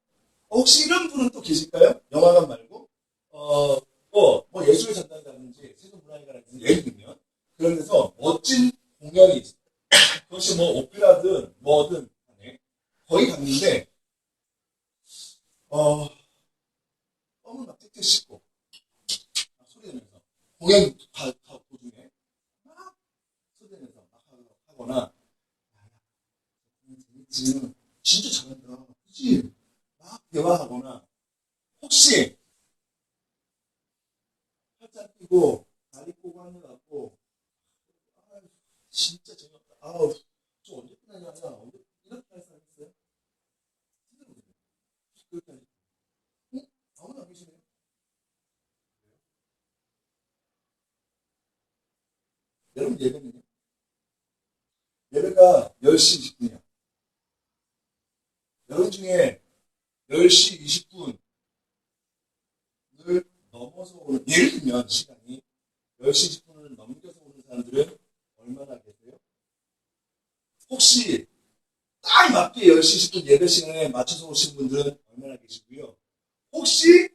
혹시 이런 분은 또 계실까요? 영화관 말고, 뭐 예술의 전당이라든지, 세종문화회관이라든지, 예를 들면, 그런 데서 멋진 공연이 있어요. 그것이 뭐 오페라든 뭐든 간에 거기 갔는데, 껌을 막 틱틱 씹고, 소리 내면서, 공연 도중에, 막 소리 내면서 막 하거나, 재밌지. 진짜 잘한다. 그치? 막 대화하거나, 혹시, 팔짱 끼고, 다리 꼬고 하는 것 같고, 진짜 재미없다. 저 언제 끝나냐, 언제, 이렇게 할 사람 있어요? 그렇게 하니까. 아무도 안 계시네요. 여러분 예배는요? 예배가 10시 20분이야. 여러분 중에 10시 20분을 넘어서 오는, 예를 들면 시간이 10시 20분을 넘겨서 오는 사람들은 얼마나 계세요? 혹시 딱 맞게 10시 20분 예배 시간에 맞춰서 오신 분들은 얼마나 계시고요? 혹시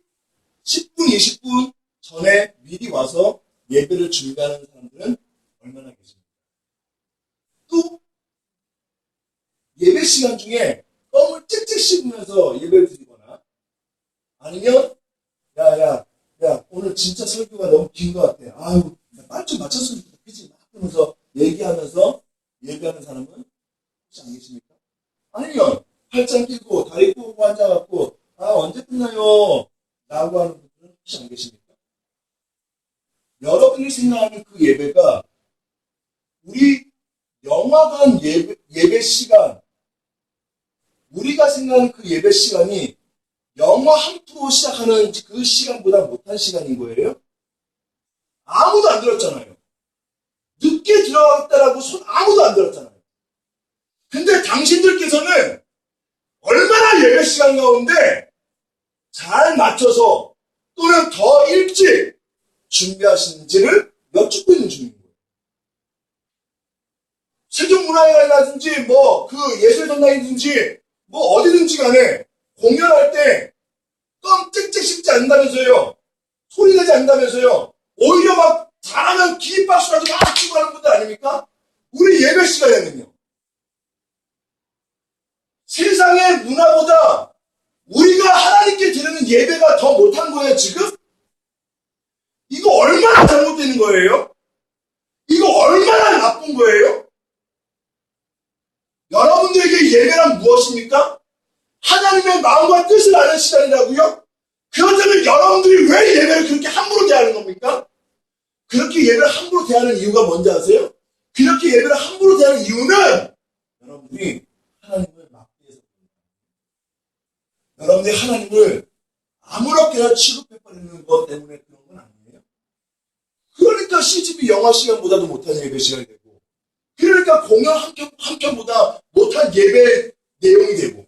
10분, 20분 전에 미리 와서 예배를 준비하는 사람들은 얼마나 계십니까? 또 예배 시간 중에 껌을 찍찍 씹으면서 예배를 드리거나, 아니면 야 오늘 진짜 설교가 너무 긴 것 같아. 말 좀 맞췄으면 좋겠다. 그치? 막 하면서 얘기하면서 예배하는 사람은 혹시 안 계십니까? 아니면 팔짱 끼고 다리 꼬고 앉아갖고 언제 끝나요? 라고 하는 분들은 혹시 안 계십니까? 여러분이 생각하는 그 예배가 우리 영화관 예배 시간, 우리가 생각하는 그 예배 시간이 영화 한 프로 시작하는 그 시간보다 못한 시간인 거예요? 아무도 안 들었잖아요. 늦게 들어갔다라고 손 아무도 안 들었잖아요. 근데 당신들께서는 얼마나 예배 시간 가운데 잘 맞춰서 또는 더 일찍 준비하시는지를 여쭙고 있는 중인 거예요. 세종문화회관이라든지 뭐 그 예술전당이든지 뭐 어디든지 간에 공연할 때 껌 찍찍 씹지 않는다면서요. 소리 내지 않는다면서요. 오히려 막 잘하면 기립박수라도 막 치고 하는 분들 아닙니까? 우리 예배 시간에는요. 세상의 문화보다 우리가 하나님께 드리는 예배가 더 못한 거예요, 지금? 이거 얼마나 잘못되는 거예요? 이거 얼마나 나쁜 거예요? 여러분들에게 예배란 무엇입니까? 하나님의 마음과 뜻을 아는 시간이라고요? 그렇다면 여러분들이 왜 예배를 그렇게 함부로 대하는 겁니까? 그렇게 예배를 함부로 대하는 이유가 뭔지 아세요? 그렇게 예배를 함부로 대하는 이유는 여러분들이 하나님을 막기 위해서 그럽니다. 여러분들이 하나님을 아무렇게나 취급해버리는 것 때문에 그런 건 아니에요. 그러니까 CGV 영화 시간보다도 못한 예배 시간이 되고, 그러니까 공연 한 편보다 못한 예배 내용이 되고,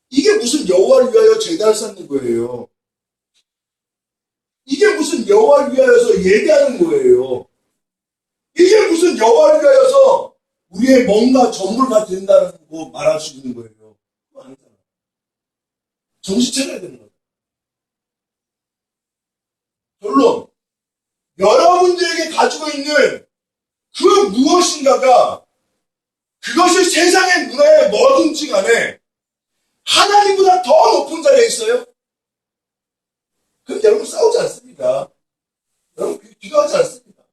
이게 무슨 여호와를 위하여 제단을 쌓는 거예요. 이게 무슨 여호와를 위하여서 예배하는 거예요. 이게 무슨 여호와를 위하여서 우리의 뭔가 전부가 된다는 거 말할 수 있는 거예요. 그거 아니잖아. 정신 차려야 되는 거예요. 결론, 여러분들에게 가지고 있는 그 무엇인가가 그것이 세상의 문화에 뭐든지 간에 하나님보다 더 높은 자리에 있어요? 그럼 여러분 싸우지 않습니다. 여러분 기도하지 않습니다.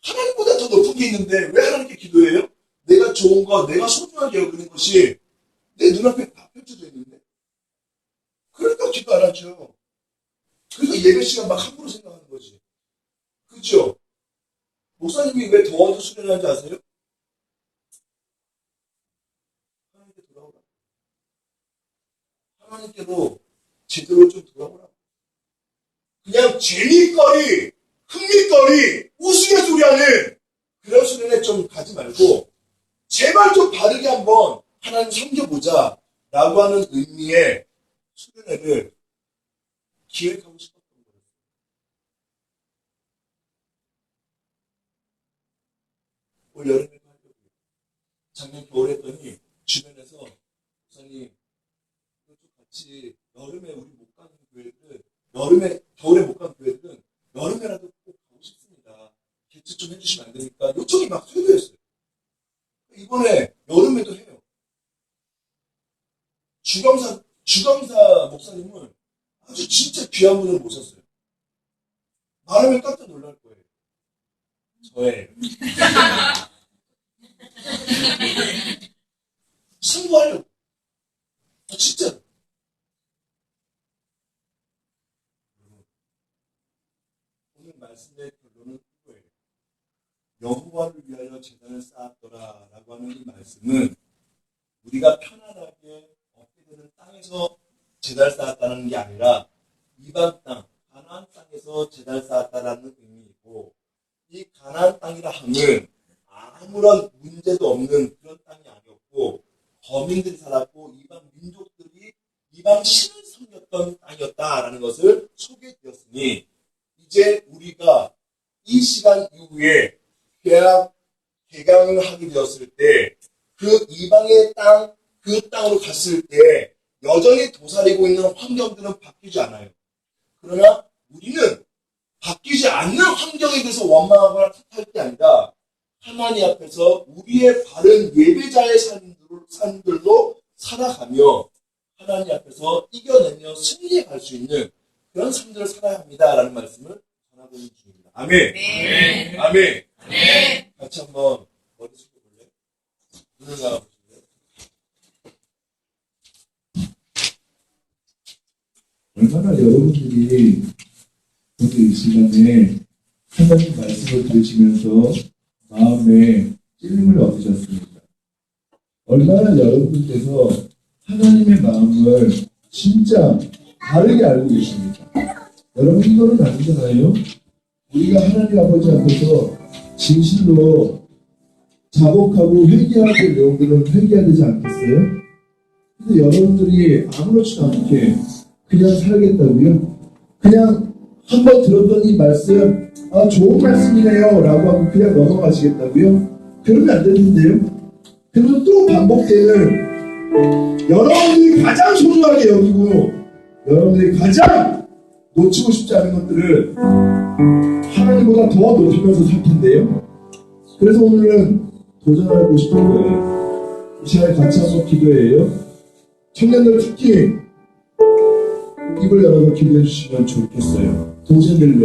하나님보다 더 높은 게 있는데 왜 하나님께 기도해요? 내가 좋은 거, 내가 소중하게 여기는 것이 내 눈앞에 다 펼쳐져 있는데. 그러니까 기도 안 하죠. 그래서 예배 시간 막 함부로 생각하는 거지. 그죠? 목사님이 왜 더워도 수련하는지 아세요? 하나님께 돌아오라. 하나님께로 제대로 좀 돌아오라. 그냥 재미거리, 흥미거리, 우스갯소리하는 그런 수련회 좀 가지 말고 제발 좀 바르게 한번 하나님 섬겨보자 라고 하는 의미의 수련회를 기획하고 싶었던 거예요. 올 여름에 하려고요. 작년 겨울에 했더니 주변에서 목사님 같이 여름에 우리 못 가는 교회들, 겨울에 못 가는 교회들은 여름에라도 꼭 가고 싶습니다. 개최 좀 해주시면 안 됩니까? 요청이 막 쇄도했어요. 이번에 여름에도 해요. 주검사 목사님은 아주 진짜 귀한 분을 모셨어요. 말하면 깜짝 놀랄 거예요. 저예요. 승부하려고. 진짜. 오늘 말씀의 결론은 그거예요. 여호와를 위하여 제단을 쌓았더라 라고 하는 이 말씀은 우리가 편안하게 얻게 되는 땅에서 제단을 쌓았다는 게 아니라 이방 땅, 가나안 땅에서 제단을 쌓았다라는 의미이고, 이 가나안 땅이라 함은 아무런 문제도 없는 그런 땅이 아니었고, 거민들이 살았고 이방 민족들이 이방 신을 섬겼던 땅이었다라는 것을 소개해드렸으니, 이제 우리가 이 시간 이후에 개강을 하게 되었을 때 그 이방의 땅, 그 땅으로 갔을 때 여전히 도사리고 있는 환경들은 바뀌지 않아요. 그러나 우리는 바뀌지 않는 환경에 대해서 원망하거나 탓할 게 아니라 하나님 앞에서 우리의 바른 예배자의 삶들로 살아가며 하나님 앞에서 이겨내며 승리해 갈 수 있는 그런 삶들을 살아야 합니다라는 말씀을 전하고 있는 중입니다. 아멘. 네. 아멘. 네. 같이 한번 머리 숙여볼래요? 눈을 감아보실래요? 얼마나 여러분들이 오늘 이 시간에 하나님 말씀을 들으시면서 마음에 찔림을 얻으셨습니까? 얼마나 여러분께서 하나님의 마음을 진짜 다르게 알고 계십니까? 여러분 이거는 아니잖아요. 우리가 하나님 아버지 앞에서 진실로 자복하고 회개해야 될 내용들은 회개해야 되지 않겠어요? 근데 여러분들이 아무렇지도 않게 그냥 살겠다고요? 그냥 한번 들었던 이 말씀, 아 좋은 말씀이네요 라고 하고 그냥 넘어가시겠다고요? 그러면 안 되는데요? 그러면 또 반복되는 여러분들이 가장 소중하게 여기고 여러분들이 가장 놓치고 싶지 않은 것들을 하나님보다 더 높이면서 살 텐데요. 그래서 오늘은 도전하고 싶은 거예요. 이 시간에 같이 한번 기도해요. 청년들 특히 입을 열어서 기도해 주시면 좋겠어요. 동생들을 위해서.